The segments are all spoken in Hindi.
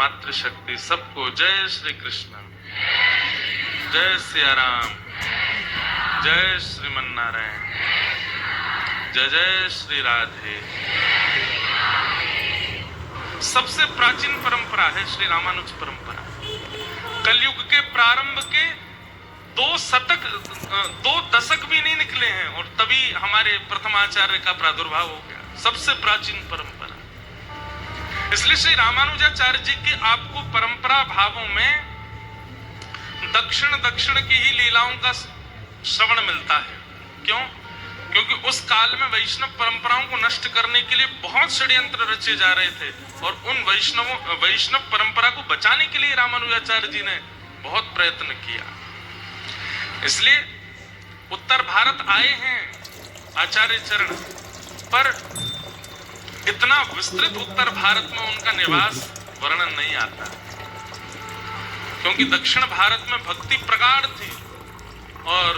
मातृशक्ति सबको जय श्री कृष्ण, जय सिया राम, जय श्रीमन नारायण, जय जय श्री राधे। सबसे प्राचीन परंपरा है श्री रामानुज परंपरा। कलयुग के प्रारंभ के 2 दशक भी नहीं निकले हैं और तभी हमारे प्रथमाचार्य का प्रादुर्भाव हो गया। सबसे प्राचीन परंपरा। इसलिए श्री रामानुजाचार्य जी के आपको परंपरा भावों में दक्षिण की ही लीलाओं का श्रवण मिलता है। क्यों? क्योंकि उस काल में वैष्णव परंपराओं को नष्ट करने के लिए बहुत षड्यंत्र रचे जा रहे थे और उन वैष्णव परंपरा को बचाने के लिए रामानुजाचार्य जी ने बहुत प्रयत्न किया। इसलिए उत्तर भारत आए हैं आचार्य चरण, पर इतना विस्तृत उत्तर भारत में उनका निवास वर्णन नहीं आता, क्योंकि दक्षिण भारत में भक्ति प्रगाढ़ थी और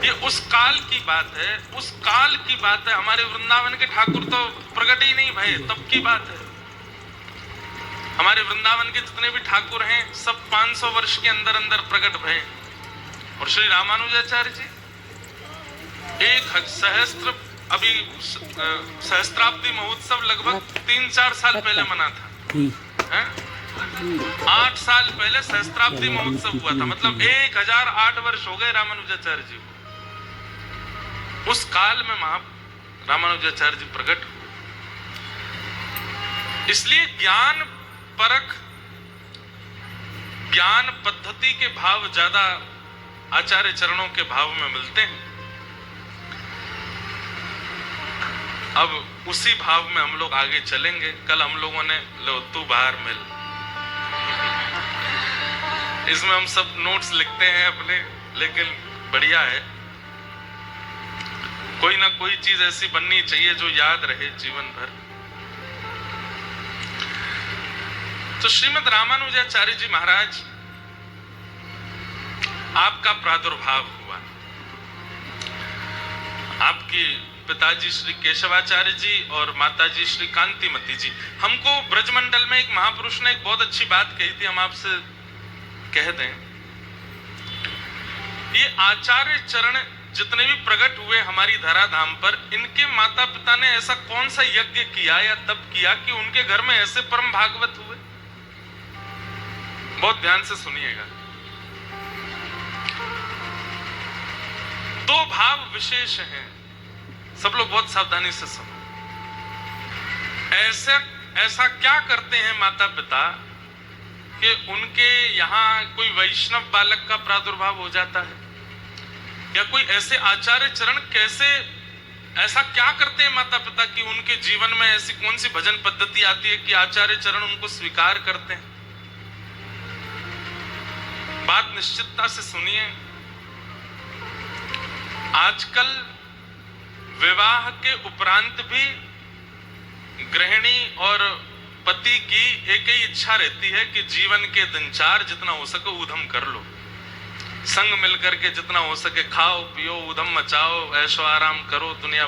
ये उस काल की बात है, उस काल की बात है। हमारे वृंदावन के ठाकुर तो प्रकट ही नहीं भये, तब की बात है। हमारे वृंदावन के जितने भी ठाकुर हैं सब 500 वर्ष के अंदर अंदर प्रकट भये और श्री रामानुजाचार्य जी अभी सहस्त्राब्दी महोत्सव लगभग 3-4 साल पहले मना था। 8 साल पहले सहस्त्राब्दी महोत्सव हुआ था, मतलब 1008 वर्ष हो गए रामानुजाचार्य जी को। उस काल में रामानुजाचार्य जी प्रकट हुए। इसलिए ज्ञान परख, ज्ञान पद्धति के भाव ज्यादा आचार्य चरणों के भाव में मिलते हैं। अब उसी भाव में हम लोग आगे चलेंगे। कल हम लोगों ने लो तू बाहर मिल, इसमें हम सब नोट्स लिखते हैं अपने, लेकिन बढ़िया है, कोई ना कोई चीज ऐसी बननी चाहिए जो याद रहे जीवन भर। तो श्रीमद् रामानुजाचार्य जी महाराज आपका प्रादुर्भाव हुआ। आपकी पिताजी श्री केशवाचार्य जी और माताजी श्री कांतिमती जी। हमको ब्रजमंडल में एक महापुरुष ने एक बहुत अच्छी बात कही थी, हम आपसे कह दें। ये आचार्य चरण जितने भी प्रकट हुए हमारी धराधाम पर, इनके माता पिता ने ऐसा कौन सा यज्ञ किया या तप किया कि उनके घर में ऐसे परम भागवत हुए? बहुत ध्यान से सुनिएगा। 2 भाव विशेष हैं, सब लोग बहुत सावधानी से सुनो। ऐसा क्या करते हैं माता पिता कि उनके यहाँ कोई वैष्णव बालक का प्रादुर्भाव हो जाता है, या कोई ऐसे आचार्य चरण कैसे, ऐसा क्या करते हैं माता पिता कि उनके जीवन में ऐसी कौन सी भजन पद्धति आती है कि आचार्य चरण उनको स्वीकार करते हैं? बात निश्चितता से सुनिए। आजकल विवाह के उपरांत भी गृहिणी और पति की एक ही इच्छा रहती है कि जीवन के दिनचार जितना हो सके ऊधम कर लो, संग मिलकर के जितना हो सके खाओ पियो ऊधम मचाओ, ऐशो आराम करो दुनिया।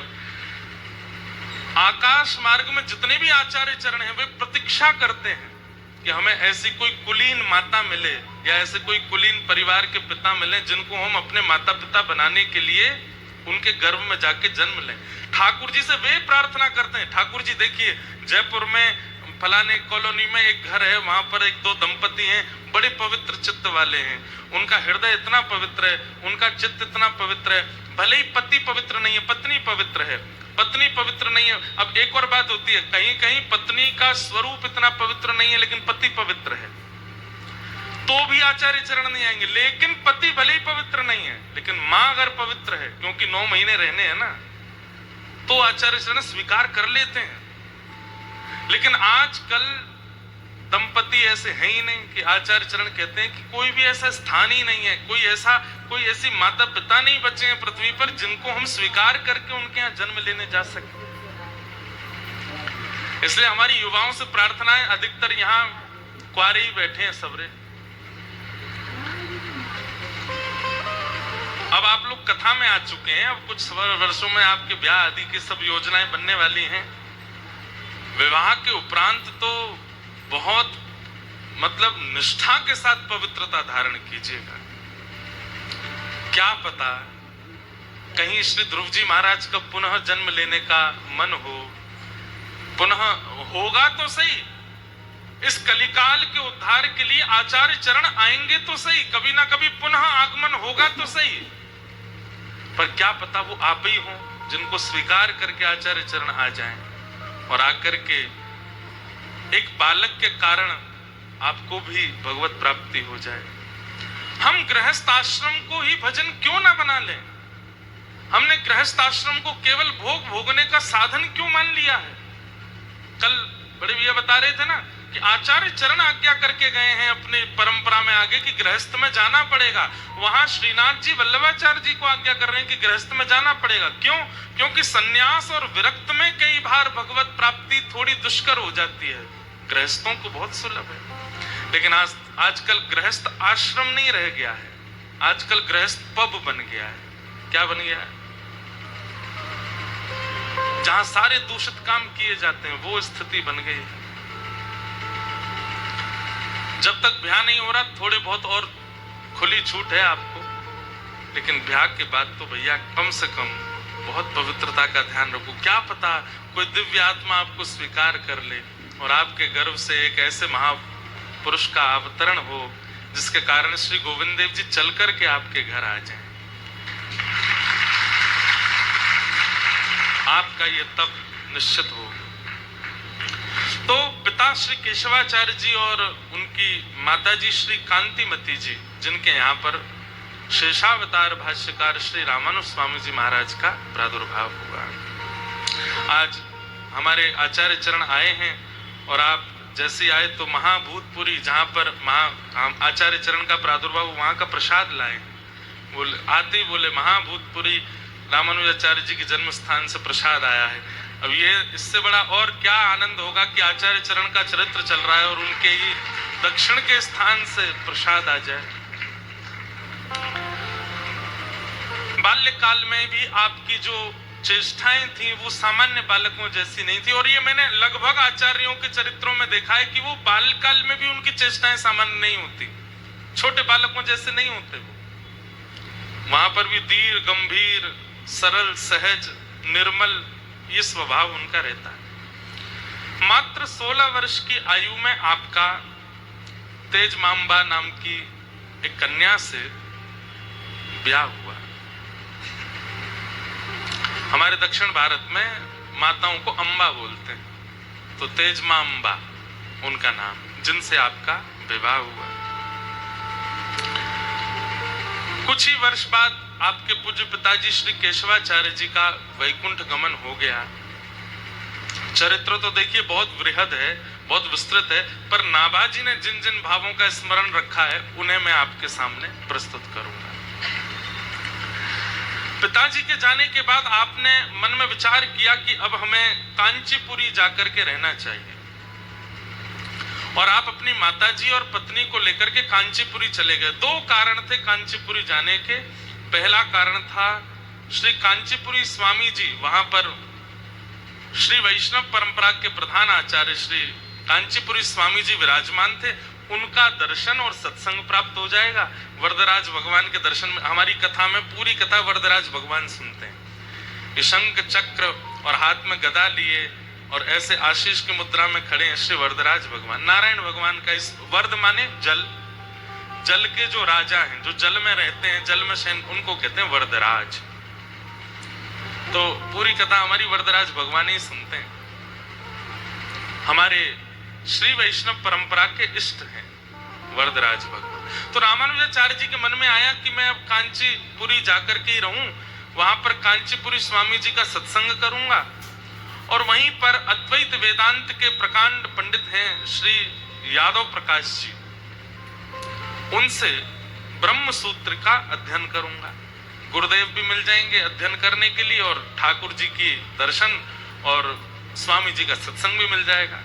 आकाश मार्ग में जितने भी आचार्य चरण हैं वे प्रतीक्षा करते हैं कि हमें ऐसी कोई कुलीन माता मिले या ऐसे कोई कुलीन परिवार के पिता मिले जिनको हम अपने माता पिता बनाने के लिए उनके गर्भ में जाके जन्म लें। ठाकुर जी से वे प्रार्थना करते हैं। ठाकुर जी देखिए, जयपुर में फलाने कॉलोनी में एक घर है, वहां पर 1-2 दंपति हैं, बड़े पवित्र चित्त वाले हैं, उनका हृदय इतना पवित्र है, उनका चित्त इतना पवित्र है। भले ही पति पवित्र नहीं है, पत्नी पवित्र है, पत्नी पवित्र नहीं है। अब एक और बात होती है, कहीं कहीं पत्नी का स्वरूप इतना पवित्र नहीं है लेकिन पति पवित्र है, तो भी आचार्य चरण नहीं आएंगे। लेकिन पति भले ही पवित्र नहीं है, लेकिन मां अगर पवित्र है, क्योंकि 9 महीने रहने हैं ना, तो आचार्य चरण स्वीकार कर लेते हैं। लेकिन आजकल दंपति ऐसे हैं ही नहीं कि आचार्य चरण कहते हैं कि कोई भी ऐसा स्थान ही नहीं है, कोई ऐसी माता पिता नहीं बचे हैं पृथ्वी पर जिनको हम स्वीकार करके उनके यहाँ जन्म लेने जा सके। इसलिए हमारी युवाओं से प्रार्थना है, अधिकतर यहाँ कुंवारे ही बैठे हैं सबरे। अब आप लोग कथा में आ चुके हैं, अब कुछ वर्षों में आपके ब्याह आदि की सब योजनाएं बनने वाली हैं। विवाह के उपरांत तो बहुत मतलब निष्ठा के साथ पवित्रता धारण कीजिएगा। क्या पता कहीं श्री ध्रुव जी महाराज का पुनः जन्म लेने का मन हो, पुनः होगा तो सही, इस कलिकाल के उद्धार के लिए आचार्य चरण आएंगे तो सही, कभी ना कभी पुनः आगमन होगा तो सही, पर क्या पता वो आप ही हो जिनको स्वीकार करके आचार्य चरण आ जाएं और आकर के एक बालक के कारण आपको भी भगवत प्राप्ति हो जाए। हम गृहस्थ आश्रम को ही भजन क्यों ना बना लें? हमने गृहस्थ आश्रम को केवल भोग भोगने का साधन क्यों मान लिया है? कल बड़े भैया बता रहे थे ना कि आचार्य चरण आज्ञा करके गए हैं अपनी परंपरा में आगे कि गृहस्थ में जाना पड़ेगा। वहां श्रीनाथ जी वल्लभाचार्य जी को आज्ञा कर रहे हैं कि गृहस्थ में जाना पड़ेगा। क्यों? क्योंकि सन्यास और विरक्त में कई बार भगवत प्राप्ति थोड़ी दुष्कर हो जाती है, गृहस्थों को बहुत सुलभ है। लेकिन आजकल गृहस्थ आश्रम नहीं रह गया है, आजकल गृहस्थ पब बन गया है। क्या बन गया है? जहां सारे दूषित काम किए जाते हैं, वो स्थिति बन गई है। जब तक ब्याह नहीं हो रहा थोड़े बहुत और खुली छूट है आपको, लेकिन ब्याह के बाद तो भैया कम से कम बहुत पवित्रता का ध्यान रखो। क्या पता कोई दिव्य आत्मा आपको स्वीकार कर ले और आपके गर्भ से एक ऐसे महापुरुष का अवतरण हो जिसके कारण श्री गोविंद देव जी चल करके आपके घर आ जाएं। आपका ये तप निश्चित हो। तो पिता श्री केशवाचार्य जी और उनकी माता जी श्री कांतिमती जी, जिनके यहाँ पर शेषावतार भाष्यकार श्री रामानुज स्वामी जी महाराज का प्रादुर्भाव हुआ। आज हमारे आचार्य चरण आए हैं और आप जैसे आए तो महाभूतपुरी, जहाँ पर आचार्य चरण का प्रादुर्भाव, वहाँ का प्रसाद लाए। बोले आते ही बोले महाभूतपुरी रामानुजाचार्य जी के जन्म स्थान से प्रसाद आया है। अब ये इससे बड़ा और क्या आनंद होगा कि आचार्य चरण का चरित्र चल रहा है और उनके ही दक्षिण के स्थान से प्रसाद आ जाए। बाल्यकाल में भी आपकी जो चेष्टाएं थी वो सामान्य बालकों जैसी नहीं थी, और ये मैंने लगभग आचार्यों के चरित्रों में देखा है कि वो बाल्यकाल में भी उनकी चेष्टाएं सामान्य नहीं होती, छोटे बालकों जैसे नहीं होते वो। वहां पर भी धीर, गंभीर, सरल, सहज, निर्मल ये स्वभाव उनका रहता है। मात्र 16 वर्ष की आयु में आपका तेज मांबा नाम की एक कन्या से ब्याह हुआ। हमारे दक्षिण भारत में माताओं को अम्बा बोलते हैं, तो तेज मां अम्बा उनका नाम, जिनसे आपका विवाह हुआ। कुछ ही वर्ष बाद आपके पूज्य पिताजी श्री केशवाचार्य जी का वैकुंठ गमन हो गया। चरित्र तो देखिए बहुत वृहद है, बहुत विस्तृत है, पर नाभाजी ने जिन जिन भावों का स्मरण रखा है उन्हें मैं आपके सामने प्रस्तुत करूंगा। पिताजी के जाने के बाद आपने मन में विचार किया कि अब हमें कांचीपुरी जाकर के रहना चाहिए, और आप अपनी माताजी और पत्नी को लेकर के कांचीपुरी चले गए। 2 कारण थे कांचीपुरी जाने के। पहला कारण था श्री कांचीपुरी स्वामी जी, वहां पर श्री वैष्णव परंपरा के प्रधान आचार्य श्री कांचीपुरी स्वामी जी विराजमान थे, उनका दर्शन और सत्संग प्राप्त हो जाएगा। वरदराज भगवान के दर्शन में, हमारी कथा में पूरी कथा वरदराज भगवान सुनते हैं। शंख चक्र और हाथ में गदा लिए और ऐसे आशीष की मुद्रा में खड़े हैं श्री वरदराज भगवान, नारायण भगवान का। इस वर्द माने जल, जल के जो राजा हैं, जो जल में रहते हैं, जल में शयन, उनको कहते हैं वरदराज। तो पूरी कथा हमारी वरदराज भगवान ही सुनते हैं। हमारे श्री वैष्णव परंपरा के इष्ट हैं वरदराज भगवान। तो रामानुजाचार्य जी के मन में आया कि मैं अब कांचीपुरी जाकर के ही रहूं, वहां पर कांचीपुरी स्वामी जी का सत्संग करूंगा, और वहीं पर अद्वैत वेदांत के प्रकांड पंडित हैं श्री यादव प्रकाश जी, उनसे ब्रह्म सूत्र का अध्ययन करूंगा। गुरुदेव भी मिल जाएंगे अध्ययन करने के लिए, और ठाकुर जी की दर्शन और स्वामी जी का सत्संग भी मिल जाएगा।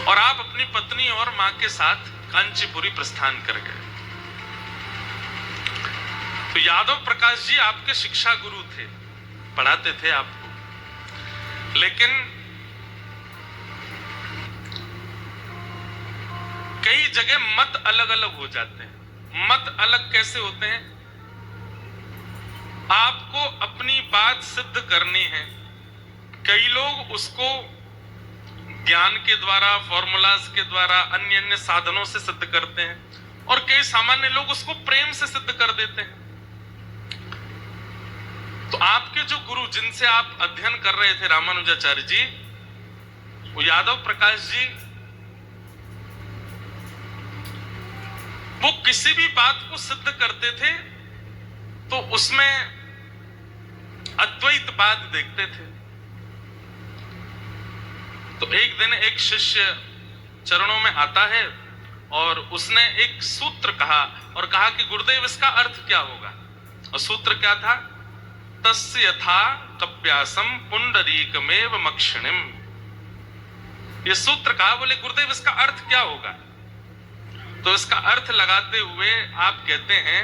और आप अपनी पत्नी और मां के साथ कांचीपुरी प्रस्थान कर गए। तो यादव प्रकाश जी आपके शिक्षा गुरु थे, पढ़ाते थे आपको, लेकिन कई जगह मत अलग अलग हो जाते हैं। मत अलग कैसे होते हैं? आपको अपनी बात सिद्ध करनी है, कई लोग उसको ज्ञान के द्वारा, फॉर्मूलाज के द्वारा, अन्य अन्य साधनों से सिद्ध करते हैं, और कई सामान्य लोग उसको प्रेम से सिद्ध कर देते हैं। तो आपके जो गुरु जिनसे आप अध्ययन कर रहे थे, रामानुजाचार्य जी, वो यादव प्रकाश जी, वो किसी भी बात को सिद्ध करते थे तो उसमें अद्वैतवाद देखते थे। तो एक दिन एक शिष्य चरणों में आता है और उसने एक सूत्र कहा और कहा कि गुरुदेव इसका अर्थ क्या होगा? और सूत्र क्या था? तस्य यथा कप्यासम पुंडरीकमेव मक्षिणिम। ये सूत्र कहा, बोले गुरुदेव इसका अर्थ क्या होगा? तो इसका अर्थ लगाते हुए आप कहते हैं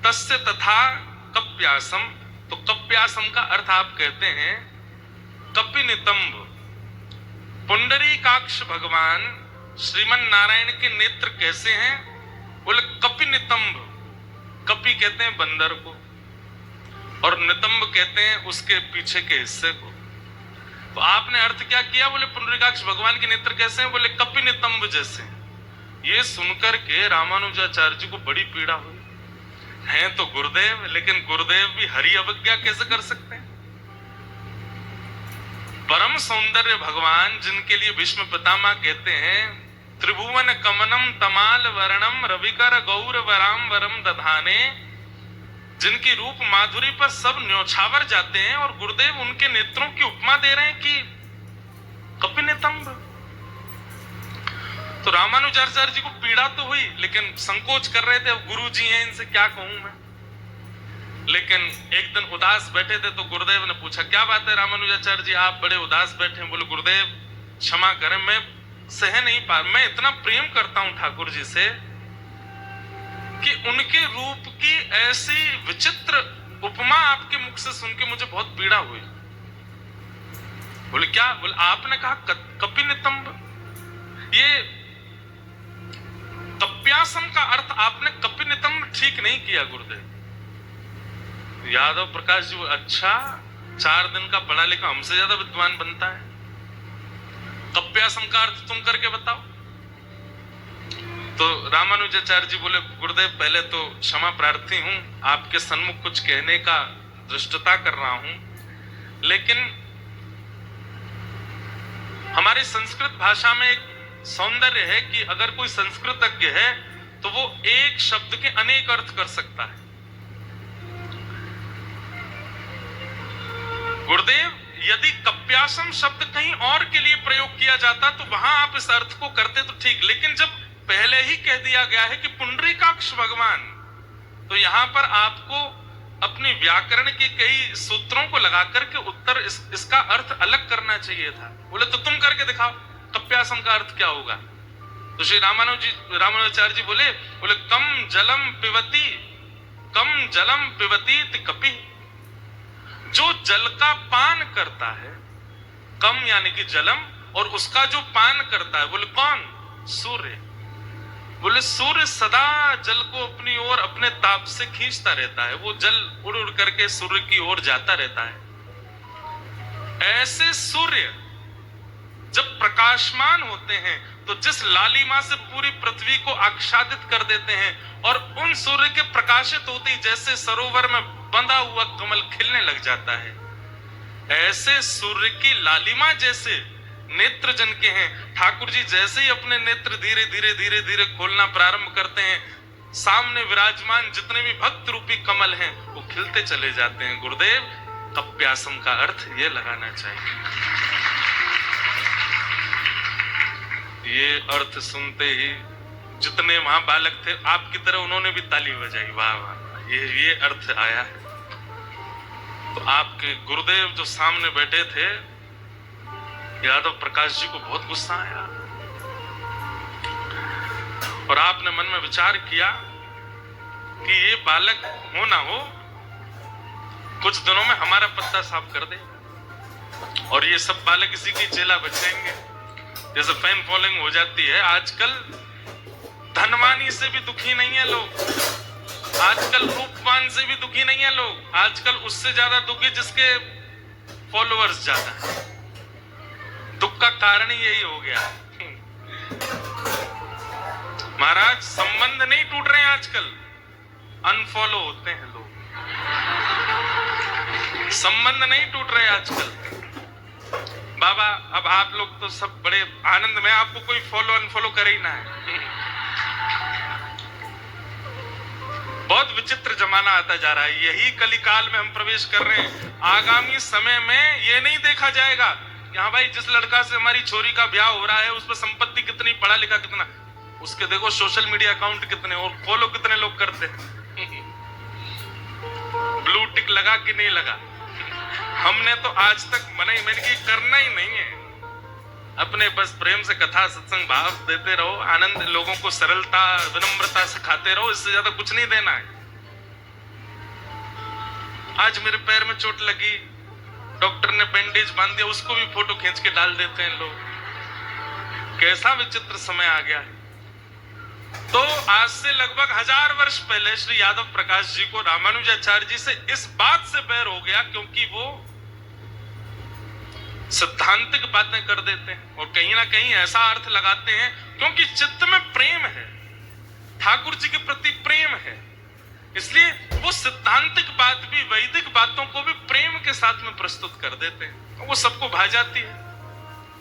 तस्य तथा कप्यासम। तो कप्यासम का अर्थ आप कहते हैं कपिनितंब। पुंडरीकाक्ष भगवान श्रीमन नारायण के नेत्र कैसे हैं? बोले कपिनितंब। कपि कहते हैं बंदर को और नितंब कहते हैं उसके पीछे के हिस्से को। तो आपने अर्थ क्या किया? बोले पुंडरीकाक्ष भगवान के नेत्र कैसे हैं? बोले कपिनितंब जैसे। ये सुनकर के रामानुजाचार्य जी को बड़ी पीड़ा हुई। हैं तो गुरुदेव, लेकिन गुरुदेव भी हरि अवज्ञा कैसे कर सकते हैं? परम सौंदर्य भगवान जिनके लिए भीष्म पितामह कहते हैं त्रिभुवन कमनम तमाल वर्णम रविकर गौर वराम वरम दधाने, जिनकी रूप माधुरी पर सब न्योछावर जाते हैं, और गुरुदेव उनके नेत्रों की उपमा दे रहे हैं कि कपिनितंब। तो रामानुजाचार्य जी को पीड़ा तो हुई, लेकिन संकोच कर रहे थे, गुरु जी हैं इनसे क्या कहूं मैं। लेकिन एक दिन उदास बैठे थे तो गुरुदेव ने पूछा क्या बात है रामानुजाचार्य जी, आप बड़े उदास बैठे हैं? बोले गुरुदेव क्षमा करें, मैं सह नहीं पा, मैं इतना प्रेम करता हूं ठाकुर जी से कि उनके रूप की ऐसी विचित्र उपमा आपके मुख से सुन के मुझे बहुत पीड़ा हुई। बोले क्या? बोले आपने कहा कपिनितंब। ये कप्यासम का अर्थ आपने कपिनितंब ठीक नहीं किया गुरुदेव। यादव प्रकाश जी, अच्छा 4 दिन का पढ़ा लिखा हमसे ज्यादा विद्वान बनता है, कप्यासम का अर्थ तुम करके बताओ। तो रामानुजाचार्य जी बोले गुरुदेव पहले तो क्षमा प्रार्थी हूं, आपके सन्मुख कुछ कहने का धृष्टता कर रहा हूं, लेकिन हमारी संस्कृत भाषा में एक सौंदर्य है कि अगर कोई संस्कृतज्ञ है तो वो एक शब्द के अनेक अर्थ कर सकता है। गुरुदेव यदि कप्यासम शब्द कहीं और के लिए प्रयोग किया जाता तो वहां आप इस अर्थ को करते तो ठीक, लेकिन जब पहले ही कह दिया गया है कि पुंडरीकाक्ष भगवान, तो यहां पर आपको अपनी व्याकरण के कई सूत्रों को लगाकर के उत्तर इसका अर्थ अलग करना चाहिए था। बोले तो तुम करके दिखाओ कप्यासम का अर्थ क्या होगा। तो श्री रामानुजाचार्य जी बोले कम जलम पिबती कपि। जो जल का पान करता है, कम यानी कि जलम, और उसका जो पान करता है, बोले कौन? सूर्य। बोले सूर्य सदा जल को अपनी ओर अपने ताप से खींचता रहता है, वो जल उड़ उड़ करके सूर्य की ओर जाता रहता है। ऐसे सूर्य जब प्रकाशमान होते हैं तो जिस लालिमा से पूरी पृथ्वी को आच्छादित कर देते हैं, और उन सूर्य के प्रकाशित होते ही जैसे सरोवर में बंधा हुआ कमल खिलने लग जाता है, ऐसे सूर्य की लालिमा जैसे नेत्र जन के हैं ठाकुर जी। जैसे ही अपने नेत्र धीरे धीरे धीरे धीरे खोलना प्रारंभ करते हैं, सामने विराजमान जितने भी भक्त रूपी कमल हैं वो खिलते चले जाते हैं। गुरुदेव कप्यासम का अर्थ ये लगाना चाहिए। ये अर्थ सुनते ही जितने वहां बालक थे आपकी तरह उन्होंने भी ताली बजाई, वाह वाह, ये अर्थ आया है। तो आपके गुरुदेव जो सामने बैठे थे यादव प्रकाश जी को बहुत गुस्सा आया, और आपने मन में विचार किया कि ये बालक हो ना हो कुछ दिनों में हमारा पत्ता साफ कर दे, और ये सब बालक इसी की चेला बच जाएंगे। जैसे फैन फॉलोइंग हो जाती है आजकल, धनवानी से भी दुखी नहीं है लोग, आजकल रूपवान से भी दुखी नहीं है लोग, आजकल उससे ज्यादा दुखी जिसके फॉलोअर्स ज्यादा है। दुख का कारण ही यही हो गया। महाराज संबंध नहीं टूट रहे हैं आजकल, अनफॉलो होते हैं लोग। संबंध नहीं टूट रहे आजकल। बाबा अब आप लोग तो सब बड़े आनंद में, आपको कोई फॉलो अनफॉलो करे ही ना है। बहुत विचित्र जमाना आता जा रहा है, यही कलिकाल में हम प्रवेश कर रहे हैं। आगामी समय में ये नहीं देखा जाएगा कि हाँ भाई जिस लड़का से हमारी छोरी का ब्याह हो रहा है उस पर संपत्ति कितनी, पढ़ा लिखा कितना, उसके देखो सोशल मीडिया अकाउंट कितने और फॉलो कितने लोग करते हैं, ब्लू टिक लगा कि नहीं लगा। हमने तो आज तक मैंने कि करना ही नहीं है। अपने बस प्रेम से कथा सत्संग भाव देते रहो, आनंद, लोगों को सरलता विनम्रता सिखाते रहो, इससे ज्यादा कुछ नहीं देना है। आज मेरे पैर में चोट लगी, डॉक्टर ने बैंडेज बांध दिया, उसको भी फोटो खींच के डाल देते हैं लोग। कैसा विचित्र समय आ गया है। तो आज से लगभग 1000 वर्ष पहले श्री यादव प्रकाश जी को रामानुजाचार्य जी से इस बात से बैर हो गया क्योंकि वो सिद्धांतिक बातें कर देते हैं और कहीं ना कहीं ऐसा अर्थ लगाते हैं क्योंकि चित्त में प्रेम है, ठाकुर जी के प्रति प्रेम है, इसलिए वो सिद्धांतिक बात भी, वैदिक बातों को भी प्रेम के साथ में प्रस्तुत कर देते हैं, वो सबको भा जाती है।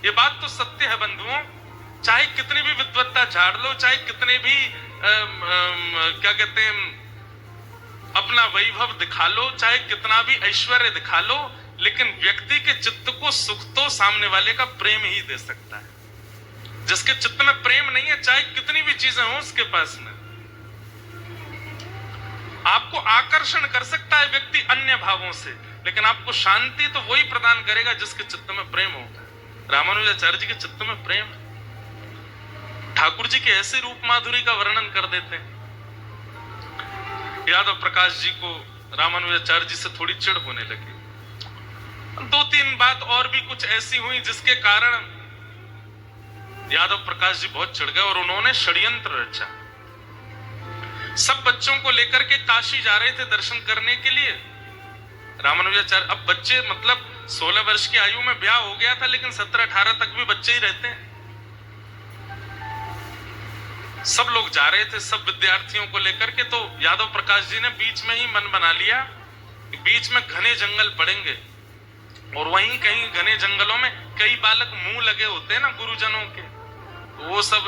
ये बात तो सत्य है बंधुओं, चाहे कितनी भी विद्वत्ता झाड़ लो, चाहे कितने भी क्या कहते हैं अपना वैभव दिखा लो, चाहे कितना भी ऐश्वर्य दिखा लो, लेकिन व्यक्ति के चित्त को सुख तो सामने वाले का प्रेम ही दे सकता है। जिसके चित्त में प्रेम नहीं है, चाहे कितनी भी चीजें हो उसके पास में, आपको आकर्षण कर सकता है व्यक्ति अन्य भावों से, लेकिन आपको शांति तो वही प्रदान करेगा जिसके चित्त में प्रेम होगा। रामानुजाचार्य जी के चित्त में प्रेम है। ठाकुर जी के ऐसे रूप माधुरी का वर्णन कर देते हैं। यादव प्रकाश जी को रामानुजाचार्य जी से थोड़ी चिढ़ होने लगी। 2-3 बात और भी कुछ ऐसी हुई जिसके कारण यादव प्रकाश जी बहुत चिढ़ गए और उन्होंने षड्यंत्र रचा। सब बच्चों को लेकर के काशी जा रहे थे दर्शन करने के लिए। रामानुजाचार्य, अब बच्चे मतलब 16 वर्ष की आयु में ब्याह हो गया था, लेकिन 17-18 तक भी बच्चे ही रहते हैं। सब लोग जा रहे थे, सब विद्यार्थियों को लेकर के, तो यादव प्रकाश जी ने बीच में ही मन बना लिया कि बीच में घने जंगल पड़ेंगे और वहीं कहीं घने जंगलों में कई बालक मुंह लगे होते हैं ना गुरुजनों के, तो वो सब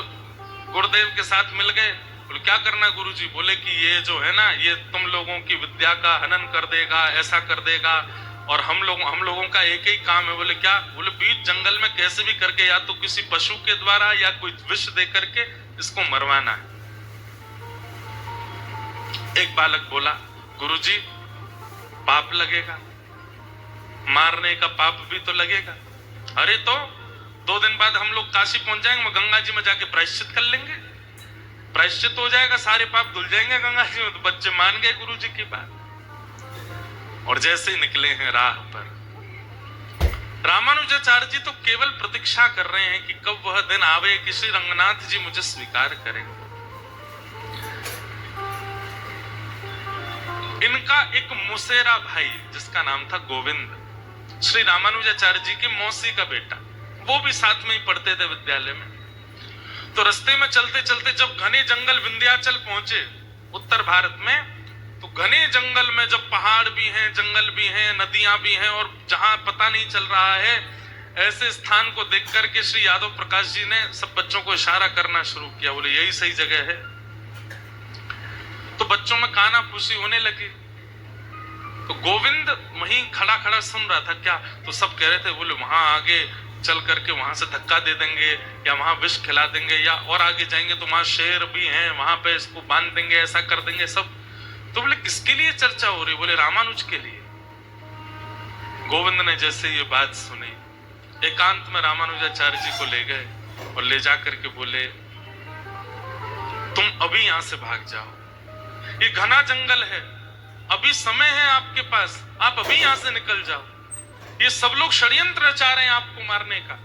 गुरुदेव के साथ मिल गए। बोले क्या करना गुरुजी? बोले कि ये जो है ना, ये तुम लोगों की विद्या का हनन कर देगा, ऐसा कर देगा, और हम लोगों का एक ही काम है। बोले क्या? बोले बीच जंगल में कैसे भी करके, या तो किसी पशु के द्वारा या कोई विष दे करके इसको मरवाना है। एक बालक बोला गुरुजी पाप लगेगा, मारने का पाप भी तो लगेगा। अरे तो 2 दिन बाद हम लोग काशी पहुंच जाएंगे, गंगा जी में जाके प्रायश्चित कर लेंगे, प्रायश्चित हो जाएगा, सारे पाप धुल जाएंगे गंगा जी में। तो बच्चे मान गए गुरुजी की बात और जैसे ही निकले हैं राह पर, रामानुजाचार्य जी तो केवल प्रतीक्षा कर रहे हैं कि कब वह दिन आवे कि श्री रंगनाथ जी मुझे स्वीकार करेंगे। इनका एक मुसेरा भाई जिसका नाम था गोविंद, श्री रामानुजाचार्य जी की मौसी का बेटा, वो भी साथ में ही पढ़ते थे विद्यालय में। तो रास्ते में चलते चलते जब घने जंगल विंध्याचल पहुंचे उत्तर भारत में, तो घने जंगल में जब पहाड़ भी हैं, जंगल भी हैं, नदियां भी हैं, और जहां पता नहीं चल रहा है, ऐसे स्थान को देख करके श्री यादव प्रकाश जी ने सब बच्चों को इशारा करना शुरू किया। बोले यही सही जगह है। तो बच्चों में काना फूसी होने लगी। तो गोविंद वहीं खड़ा खड़ा सुन रहा था। क्या? तो सब कह रहे थे, बोले वहां आगे चल करके वहां से धक्का दे देंगे, या वहां विष खिला देंगे, या और आगे जाएंगे तो वहां शेर भी हैं, वहां पे इसको बांध देंगे, ऐसा कर देंगे सब। तो बोले किसके लिए चर्चा हो रही? बोले रामानुज के लिए। गोविंद ने जैसे ये बात सुनी, एकांत में रामानुजाचार्य जी को ले गए और ले जाकर के बोले तुम अभी यहां से भाग जाओ, ये घना जंगल है, अभी समय है आपके पास, आप अभी यहां से निकल जाओ, ये सब लोग षड्यंत्र रचा रहे हैं आपको मारने का।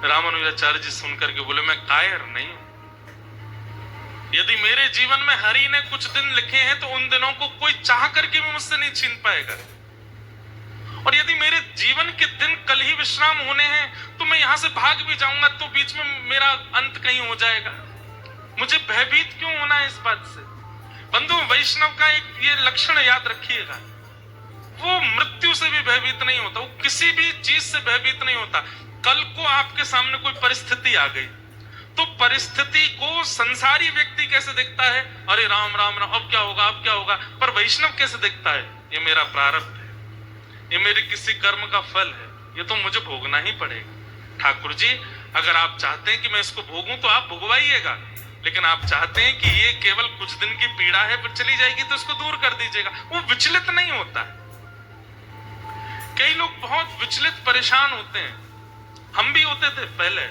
रामानुजाचार्य जी सुनकर के बोले मैं कायर नहीं हूं, यदि मेरे जीवन में हरि ने कुछ दिन लिखे हैं तो उन दिनों को कोई चाह करके भी मुझसे नहीं छीन पाएगा। और यदि मेरे जीवन के दिन कल ही विश्राम होने हैं तो मैं यहां से भाग भी जाऊंगा तो बीच में मेरा अंत कहीं हो जाएगा। मुझे भयभीत क्यों होना है इस बात से? बंधु, वैष्णव का एक ये लक्षण याद रखिएगा, वो मृत्यु से भी भयभीत नहीं होता, वो किसी भी चीज से भयभीत नहीं होता। कल को आपके सामने कोई परिस्थिति आ गई तो परिस्थिति को संसारी व्यक्ति कैसे देखता है, अरे राम राम राम, अब क्या होगा, अब क्या होगा। पर वैष्णव कैसे देखता है, ये मेरा प्रारब्ध है, ये मेरे किसी कर्म का फल है, ये तो मुझे भोगना ही पड़ेगा। ठाकुर जी, अगर आप चाहते हैं कि मैं इसको भोगूं तो आप भुगवाइएगा, लेकिन आप चाहते हैं कि ये केवल कुछ दिन की पीड़ा है फिर चली जाएगी तो इसको दूर कर दीजिएगा। वो विचलित नहीं होता है। कई लोग बहुत विचलित परेशान होते हैं, हम भी होते थे पहले,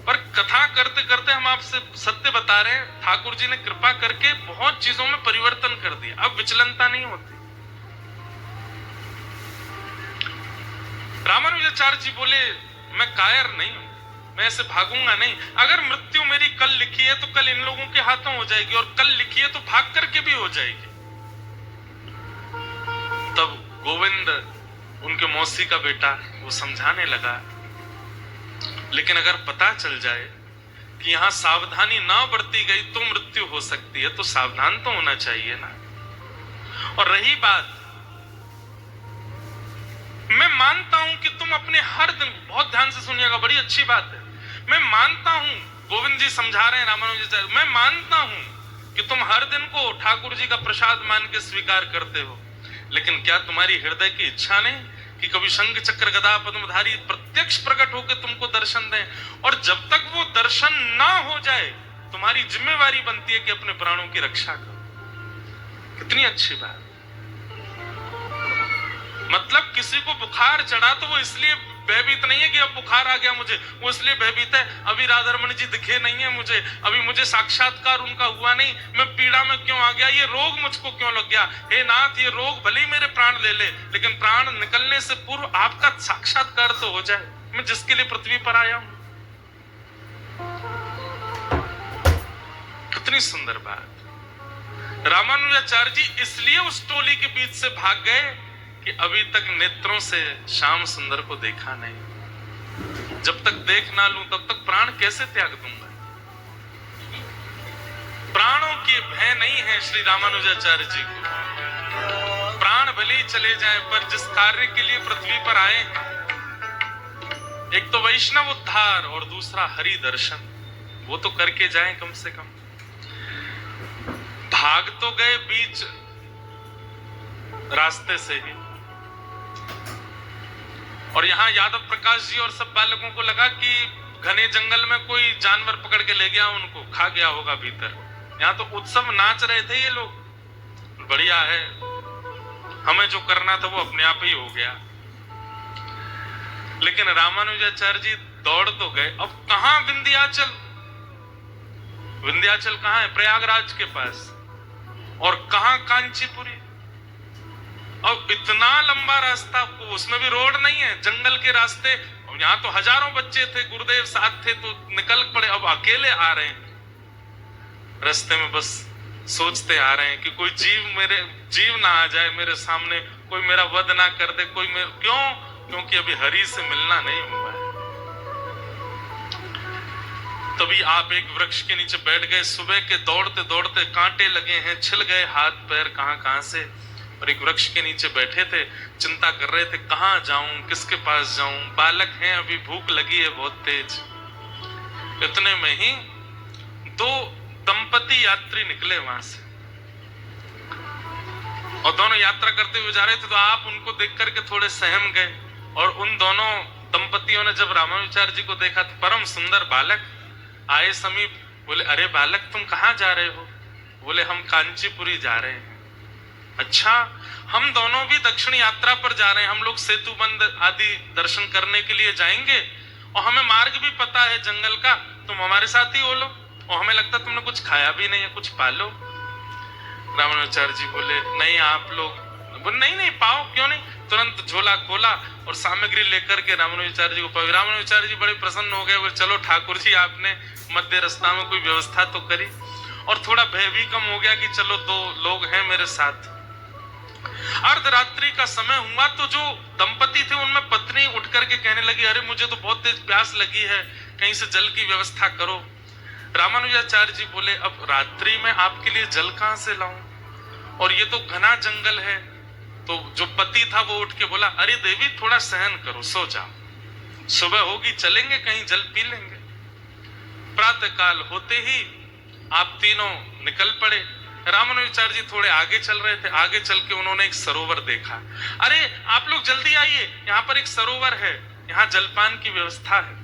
पर कथा करते करते हम आपसे सत्य बता रहे हैं, ठाकुर जी ने कृपा करके बहुत चीजों में परिवर्तन कर दिया। अब विचलनता नहीं होती। रामानुजाचार्य जी बोले, मैं कायर नहीं हूं, मैं ऐसे भागूंगा नहीं। अगर मृत्यु मेरी कल लिखी है तो कल इन लोगों के हाथों हो जाएगी, और कल लिखी है तो भाग करके भी हो जाएगी। तब गोविंद, उनके मौसी का बेटा, वो समझाने लगा, लेकिन अगर पता चल जाए कि यहां सावधानी ना बरती गई तो मृत्यु हो सकती है, तो सावधान तो होना चाहिए ना। और रही बात, मैं मानता हूं कि तुम अपने हर दिन, बहुत ध्यान से सुनिएगा, बड़ी अच्छी बात है, मैं मानता हूं, गोविंद जी समझा रहे हैं रामानुजाचार्य, मैं मानता हूं कि तुम हर दिन को ठाकुर जी का प्रसाद मान के स्वीकार करते हो, लेकिन क्या तुम्हारी हृदय की इच्छा नहीं कि कभी शंख चक्र गदा पद्मधारी प्रत्यक्ष प्रकट होकर तुमको दर्शन दें? और जब तक वो दर्शन ना हो जाए, तुम्हारी जिम्मेवारी बनती है कि अपने प्राणों की रक्षा करो। कितनी अच्छी बात। मतलब किसी को बुखार चढ़ा तो वो इसलिए भयभीत नहीं है कि अब बुखार आ गया मुझे, वो इसलिए भयभीत है अभी राधा रमन जी दिखे नहीं है मुझे, अभी मुझे साक्षात्कार उनका हुआ नहीं, मैं पीड़ा में क्यों आ गया, ये रोग मुझको क्यों लग गया। हे नाथ, ये रोग भले ही मेरे प्राण ले ले, लेकिन प्राण निकलने से पूर्व आपका साक्षात्कार तो हो जाए, मैं जिसके लिए पृथ्वी पर आया हूं। कितनी सुंदर बात। रामानुजाचार्य जी इसलिए उस टोली के बीच से भाग गए कि अभी तक नेत्रों से श्याम सुंदर को देखा नहीं, जब तक देख ना लूं तब तक प्राण कैसे त्याग दूंगा। प्राणों की भय नहीं है श्री रामानुजाचार्य जी को। प्राण भले ही चले जाएं, पर जिस कार्य के लिए पृथ्वी पर आए हैं, एक तो वैष्णव उद्धार और दूसरा हरि दर्शन, वो तो करके जाएं कम से कम। भाग तो गए बीच रास्ते से ही, और यहां यादव प्रकाश जी और सब बालकों को लगा कि घने जंगल में कोई जानवर पकड़ के ले गया, उनको खा गया होगा भीतर। यहां तो उत्सव नाच रहे थे ये लोग, बढ़िया है, हमें जो करना था वो अपने आप ही हो गया। लेकिन रामानुजाचार्य जी दौड़ तो गए, अब कहां विंध्याचल, विंध्याचल कहां है? प्रयागराज के पास। और कहां कांचीपुरी। अब इतना लंबा रास्ता, उसमें भी रोड नहीं है, जंगल के रास्ते। यहाँ तो हजारों बच्चे थे, गुरुदेव साथ थे तो निकल पड़े, अब अकेले आ रहे हैं। रास्ते में बस सोचते आ रहे हैं कि कोई जीव ना आ जाए मेरे सामने, कोई मेरा वध ना कर दे, कोई क्यों? क्योंकि अभी हरि से मिलना नहीं हुआ है। तभी आप एक वृक्ष के नीचे बैठ गए, सुबह के दौड़ते दौड़ते कांटे लगे हैं, छिल गए हाथ पैर कहां से, और एक वृक्ष के नीचे बैठे थे, चिंता कर रहे थे कहां जाऊं, किसके पास जाऊं, बालक हैं, अभी भूख लगी है बहुत तेज। इतने में ही दो दंपति यात्री निकले वहां से, और दोनों यात्रा करते हुए जा रहे थे, तो आप उनको देख करके थोड़े सहम गए। और उन दोनों दंपतियों ने जब रामानुजाचार्य जी को देखा तो परम सुंदर बालक आए समीप, बोले अरे बालक तुम कहां जा रहे हो? बोले हम कांचीपुरी जा रहे हैं। अच्छा, हम दोनों भी दक्षिण यात्रा पर जा रहे हैं, हम लोग सेतुबंद आदि दर्शन करने के लिए जाएंगे, और हमें मार्ग भी पता है जंगल का, तुम हमारे साथ ही हो लो, और हमें लगता तुमने कुछ खाया भी नहीं है, कुछ पालो। रामानुजाचार्य जी बोले नहीं आप लोग, बोले नहीं पाओ, क्यों नहीं। तुरंत झोला खोला और सामग्री लेकर के रामानुजाचार्य जी को पाई। रामानुजाचार्य जी बड़े प्रसन्न हो गए, बोले चलो ठाकुर जी आपने मध्य रास्ता में कोई व्यवस्था तो करी। और थोड़ा भय भी कम हो गया कि चलो 2 लोग हैं मेरे साथ। अर्धरात्रि का समय हुआ तो जो दंपति थे उनमें पत्नी उठ करके कहने लगी, अरे मुझे तो बहुत तेज प्यास लगी है, कहीं से जल की व्यवस्था करो। रामानुजाचार्य जी बोले, अब रात्रि में आपके लिए जल कहां से लाऊं, और ये तो घना जंगल है। तो जो पति था वो उठ के बोला, अरे देवी थोड़ा सहन करो, सो जाओ, सुबह होगी चलेंगे, कहीं जल पी लेंगे। प्रातः काल होते ही आप तीनों निकल पड़े। रामानुजाचार्य जी थोड़े आगे चल रहे थे, आगे चल के उन्होंने एक सरोवर देखा। अरे आप लोग जल्दी आइए, यहाँ पर एक सरोवर है, यहाँ जलपान की व्यवस्था है।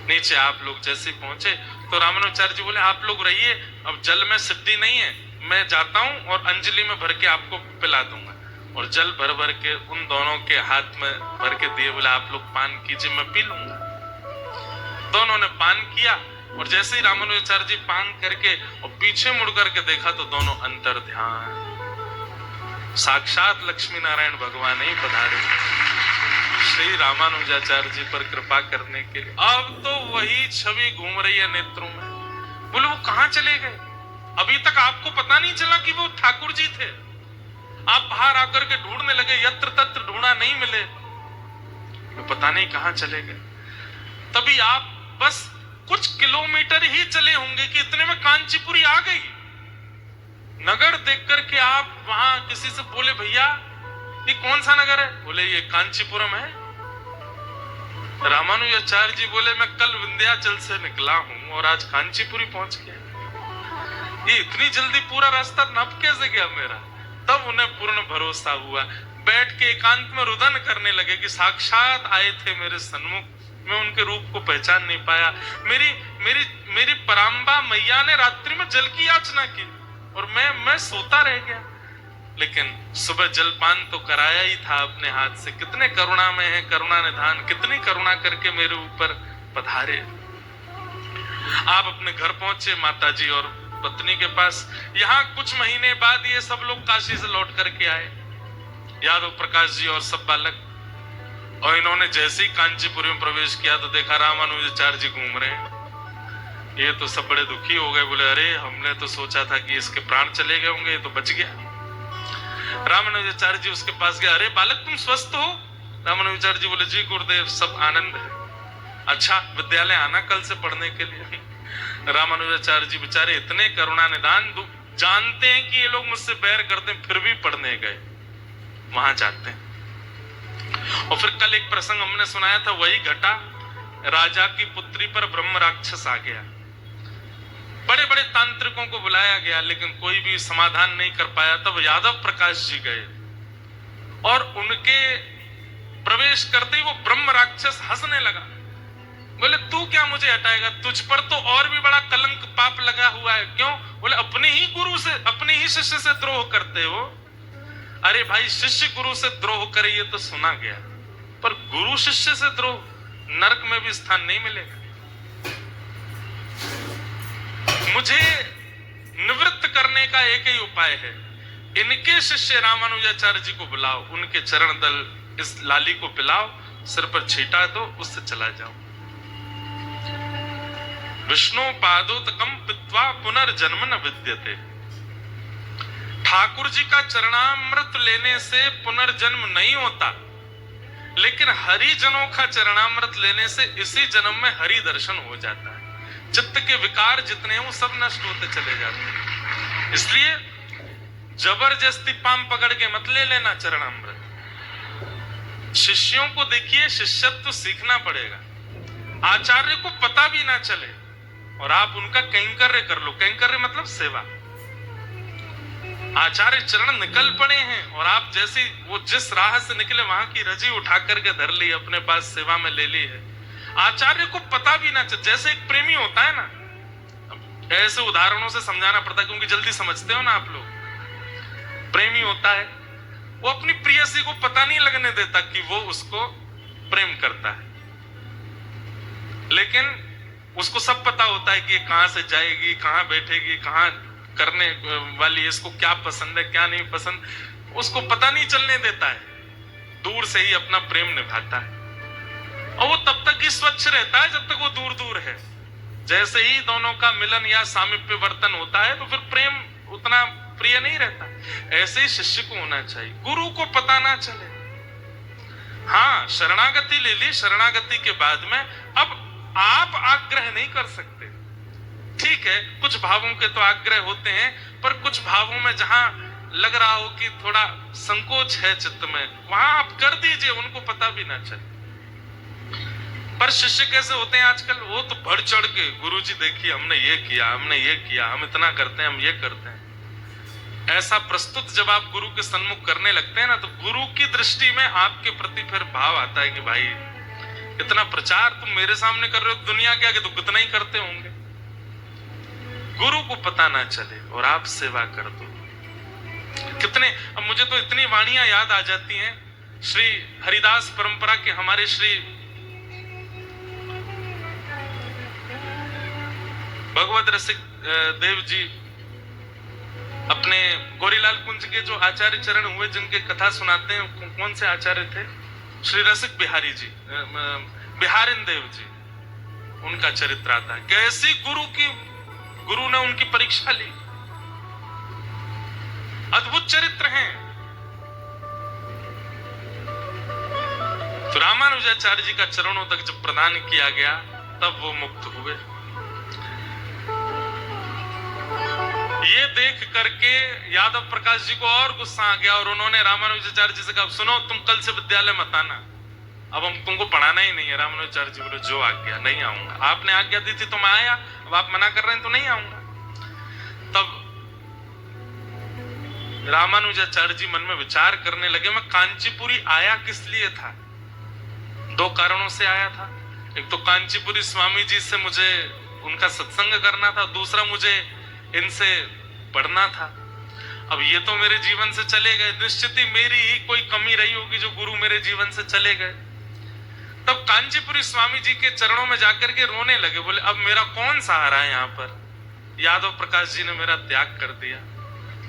नीचे आप लोग जैसे पहुंचे तो रामानुजाचार्य जी बोले, आप लोग रहिए, अब जल में सिद्धि नहीं है, मैं जाता हूं और अंजलि में भर के आपको पिला दूंगा। और जल भर भर के उन दोनों के हाथ में भर के दिए, बोले आप लोग पान कीजिए, मैं पी लूंगा। दोनों ने पान किया और जैसे ही रामानुजाचार्य जी पान करके और पीछे मुड़ करके देखा तो दोनों अंतर ध्यान साक्षात लक्ष्मी नारायण भगवान ही पधारे श्री रामानुजाचार्य जी पर कृपा करने के लिए। अब तो वही छवि घूम रही है नेत्रों में। बोले वो कहां चले गए? अभी तक आपको पता नहीं चला कि वो ठाकुर जी थे। आप बाहर आकर के ढूंढने लगे, यत्र तत्र ढूंढा, नहीं मिले, पता नहीं कहां चले गए। तभी आप बस कुछ किलोमीटर ही चले होंगे कि इतने में कांचीपुरी आ गई। नगर देख करके आप वहां किसी से बोले, भैया ये कौन सा नगर है? बोले ये कांचीपुरम है। रामानुजाचार्य जी बोले, मैं कल विंध्याचल से निकला हूं और आज कांचीपुरी पहुंच गया। ये इतनी जल्दी पूरा रास्ता नप कैसे गया मेरा? तब उन्हें पूर्ण भरोसा हुआ। बैठ के एकांत में रुदन करने लगे कि साक्षात आए थे मेरे सन्मुख, मैं उनके रूप को पहचान नहीं पाया। मेरी मेरी मेरी पराम्बा मैया ने रात्रि में जल की याचना की और मैं सोता रह गया। लेकिन सुबह जलपान तो कराया ही था अपने हाथ से। कितने करुणा में है करुणा निधान, कितनी करुणा करके मेरे ऊपर पधारे। आप अपने घर पहुंचे माता जी और पत्नी के पास। यहाँ कुछ महीने बाद ये सब लोग काशी से लौट करके आए, यादव प्रकाश जी और सब बालक। और इन्होंने जैसे ही कांचीपुरी में प्रवेश किया तो देखा रामानुजाचार्य जी घूम रहे हैं। ये तो सब बड़े दुखी हो गए। बोले, अरे हमने तो सोचा था कि इसके प्राण चले गए होंगे, ये तो बच गया। रामानुजाचार्य जी उसके पास गया, अरे बालक तुम स्वस्थ हो? रामानुजाचार्य जी बोले, जी गुरुदेव सब आनंद है। अच्छा विद्यालय आना कल से पढ़ने के लिए। रामानुजाचार्य जी बेचारे इतने करुणा निदान, जानते हैं कि ये लोग मुझसे बैर करते हैं, फिर भी पढ़ने गए, वहां जाते हैं। और फिर कल एक प्रसंग हमने सुनाया था, वही घटा। राजा की पुत्री पर ब्रह्म राक्षस आ गया। बड़े बड़े तांत्रिकों को बुलाया गया लेकिन कोई भी समाधान नहीं कर पाया। तब यादव प्रकाश जी गए और उनके प्रवेश करते ही वो ब्रह्म राक्षस हंसने लगा। बोले, तू क्या मुझे हटाएगा? तुझ पर तो और भी बड़ा कलंक पाप लगा हुआ है। क्यों? बोले, अपने ही गुरु से, अपने ही शिष्य से द्रोह करते हो। अरे भाई, शिष्य गुरु से द्रोह करे ये तो सुना गया, पर गुरु शिष्य से द्रोह, नरक में भी स्थान नहीं मिलेगा। मुझे निवृत्त करने का एक ही उपाय है, इनके शिष्य रामानुजाचार्य जी को बुलाओ, उनके चरण दल इस लाली को पिलाओ, सिर पर छीटा दो, उससे चला जाओ। विष्णु पादोतकम पित्वा पुनर्जन्म न विद्यते। ठाकुर जी का चरणामृत लेने से पुनर्जन्म नहीं होता, लेकिन हरिजनों का चरणामृत लेने से इसी जन्म में हरि दर्शन हो जाता है। चित्त के विकार जितने हैं वो सब नष्ट होते चले जाते हैं। इसलिए जबरदस्ती पाम पकड़ के मत ले लेना चरणामृत। शिष्यों को देखिए, शिष्यत्व सीखना पड़ेगा। आचार्य को पता भी ना चले और आप उनका कैंकर्य कर लो। कैंकर्य मतलब सेवा। आचार्य चरण निकल पड़े हैं और आप जैसे वो जिस राह से निकले वहां की रजी उठा करके धर ली, अपने पास सेवा में ले ली है। आचार्य को पता भी ना चले। जैसे एक प्रेमी होता है ना, ऐसे उदाहरणों से समझाना पड़ता है क्योंकि जल्दी समझते हो ना आप लोग। प्रेमी होता है, वो अपनी प्रेयसी को पता नहीं लगने देता कि वो उसको प्रेम करता है, लेकिन उसको सब पता होता है कि ये कहां से जाएगी, कहां बैठेगी, कहां करने वाली है, इसको क्या पसंद है क्या नहीं पसंद, उसको पता नहीं चलने देता है। दूर से ही अपना प्रेम निभाता है और वो तब तक ही स्वच्छ रहता है जब तक वो दूर दूर है। जैसे ही दोनों का मिलन या सामीप्य वर्तन होता है तो फिर प्रेम उतना प्रिय नहीं रहता। ऐसे ही शिष्य को होना चाहिए, गुरु को पता ना चले। हाँ, शरणागति ले ली, शरणागति के बाद में अब आप आग्रह नहीं कर सकते। ठीक है, कुछ भावों के तो आग्रह होते हैं, पर कुछ भावों में जहां लग रहा हो कि थोड़ा संकोच है चित्त में, वहां आप कर दीजिए, उनको पता भी ना चले। पर शिष्य कैसे होते हैं आजकल, वो तो बढ़ चढ़ के, गुरुजी देखिए हमने ये किया, हमने ये किया, हम इतना करते हैं, हम ये करते हैं। ऐसा प्रस्तुत जब आप गुरु के सन्मुख करने लगते हैं ना, तो गुरु की दृष्टि में आपके प्रति फिर भाव आता है कि भाई इतना प्रचार तुम मेरे सामने कर रहे हो, दुनिया के आगे तो कितना ही करते होंगे। गुरु को पता ना चले और आप सेवा कर दो। कितने, अब मुझे तो इतनी वाणियां याद आ जाती हैं। श्री हरिदास परंपरा के हमारे श्री भगवत रसिक देव जी अपने गौरीलाल कुंज के जो आचार्य चरण हुए, जिनके कथा सुनाते हैं, कौन से आचार्य थे? श्री रसिक बिहारी जी, बिहारिन देव जी, उनका चरित्र आता है। कैसी गुरु ने उनकी परीक्षा ली, अद्भुत चरित्र हैं। तो रामानुजाचार्य जी का चरणों तक जब प्रदान किया गया तब वो मुक्त हुए। ये देख करके यादव प्रकाश जी को और गुस्सा आ गया और उन्होंने रामानुजाचार्य जी से कहा, सुनो तुम कल से विद्यालय मत आना, अब हम तुमको पढ़ाना ही नहीं है। रामानुजाचार्य जी बोले, जो आज्ञा, नहीं आऊंगा। आपने आज्ञा दी थी तो मैं आया, अब आप मना कर रहे हैं तो नहीं आऊंगा। तब रामानुजाचार्य जी मन में विचार करने लगे, मैं कांचीपुरी आया किस लिए था? दो कारणों से आया था। एक तो कांचीपुरी स्वामी जी से मुझे उनका सत्संग करना था, दूसरा मुझे इनसे पढ़ना था। अब ये तो मेरे जीवन से चले गए, निश्चित ही मेरी ही कोई कमी रही होगी जो गुरु मेरे जीवन से चले गए। तब कांचीपुरी स्वामी जी के चरणों में जाकर के रोने लगे, बोले अब मेरा कौन सहारा है यहाँ पर? यादव प्रकाश जी ने मेरा त्याग कर दिया,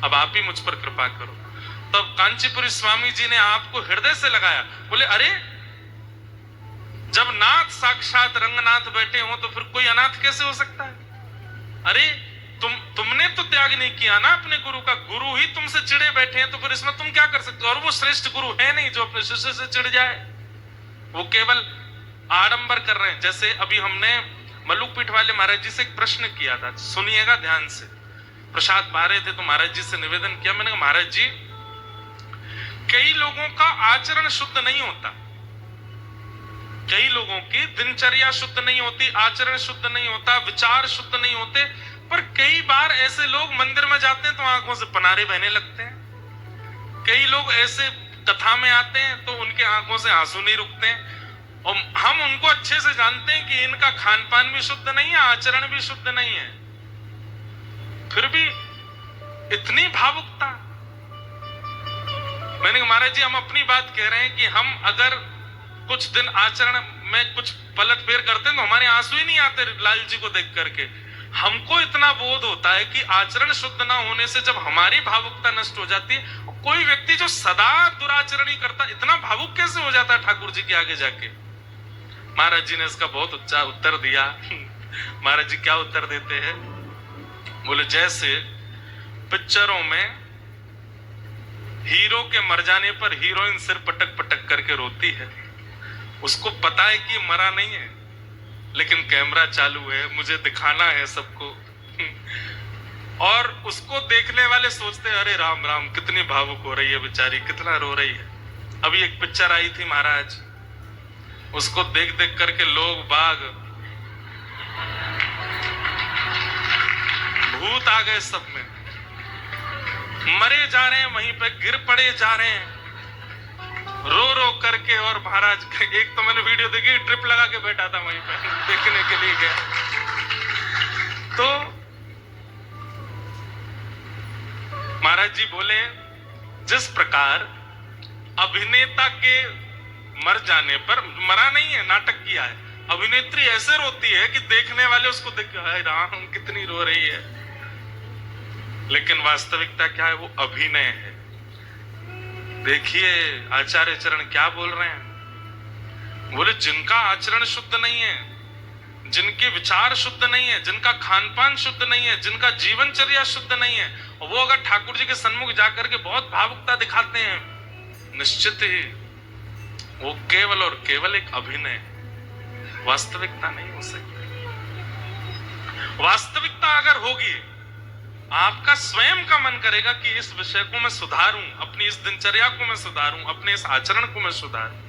अब आप ही मुझ पर कृपा करो। तब कांचीपुरी स्वामी जी ने आपको हृदय से लगाया, बोले अरे जब नाथ साक्षात रंगनाथ बैठे हो तो फिर कोई अनाथ कैसे हो सकता है? अरे तुमने तो त्याग नहीं किया ना अपने गुरु का, गुरु ही तुमसे चिढ़े बैठे हैं, तो फिर इसमें तुम क्या कर सकते हो? और वो श्रेष्ठ गुरु है नहीं जो अपने शिष्य से चिढ़ जाए, वो केवल आडंबर कर रहे हैं। जैसे अभी हमने मल्लुकपीठ वाले महाराज जी से एक प्रश्न किया था, सुनिएगा ध्यान से। प्रसाद पा रहे थे तो महाराज जी से निवेदन किया, मैंने कहा महाराज जी कई लोगों का आचरण शुद्ध नहीं होता, कई लोगों की दिनचर्या शुद्ध नहीं होती, आचरण शुद्ध नहीं होता, विचार शुद्ध नहीं होते, पर कई बार ऐसे लोग मंदिर में जाते हैं तो आंखों से पनारे बहने लगते हैं। कई लोग ऐसे कथा में आते हैं तो उनके आंखों से आंसू नहीं रुकते हैं, और हम उनको अच्छे से जानते हैं कि इनका खान पान भी शुद्ध नहीं है, आचरण भी शुद्ध नहीं है, फिर भी इतनी भावुकता। मैंने कहा महाराज जी हम अपनी बात कह रहे हैं कि हम अगर कुछ दिन आचरण में कुछ पलट फेर करते हैं तो हमारे आंसू ही नहीं आते लाल जी को देख करके। हमको इतना बोध होता है कि आचरण शुद्ध ना होने से जब हमारी भावुकता नष्ट हो जाती है, कोई व्यक्ति जो सदा दुराचरण ही करता इतना भावुक कैसे हो जाता है ठाकुर जी के आगे जाके? महाराज जी ने इसका बहुत अच्छा उत्तर दिया। महाराज जी क्या उत्तर देते हैं? बोले जैसे पिक्चरों में हीरो के मर जाने पर हीरोइन सिर पटक पटक करके रोती है, उसको पता है कि मरा नहीं है लेकिन कैमरा चालू है, मुझे दिखाना है सबको। और उसको देखने वाले सोचते हैं अरे राम राम कितनी भावुक हो रही है बेचारी, कितना रो रही है। अभी एक पिक्चर आई थी महाराज, उसको देख देख करके लोग बाग भूत आ गए, सब में मरे जा रहे हैं, वहीं पे गिर पड़े जा रहे हैं रो रो करके। और महाराज एक तो मैंने वीडियो देखी, ट्रिप लगा के बैठा था वहीं पे देखने के लिए गया। तो महाराज जी बोले जिस प्रकार अभिनेता के मर जाने पर, मरा नहीं है नाटक किया है, अभिनेत्री ऐसे रोती है कि देखने वाले उसको देख हाय राम कितनी रो रही है, लेकिन वास्तविकता क्या है? वो अभिनय है। देखिए आचार्य चरण क्या बोल रहे हैं, बोले जिनका आचरण शुद्ध नहीं है, जिनके विचार शुद्ध नहीं है, जिनका खान पान शुद्ध नहीं है, जिनका जीवनचर्या शुद्ध नहीं है, और वो अगर ठाकुर जी के सन्मुख जाकर के बहुत भावुकता दिखाते हैं, निश्चित ही वो केवल और केवल एक अभिनय, वास्तविकता नहीं हो सकती। वास्तविकता अगर होगी, आपका स्वयं का मन करेगा कि इस विषय को मैं सुधारूं, अपनी इस दिनचर्या को मैं सुधारूं, अपने इस आचरण को मैं सुधारूं।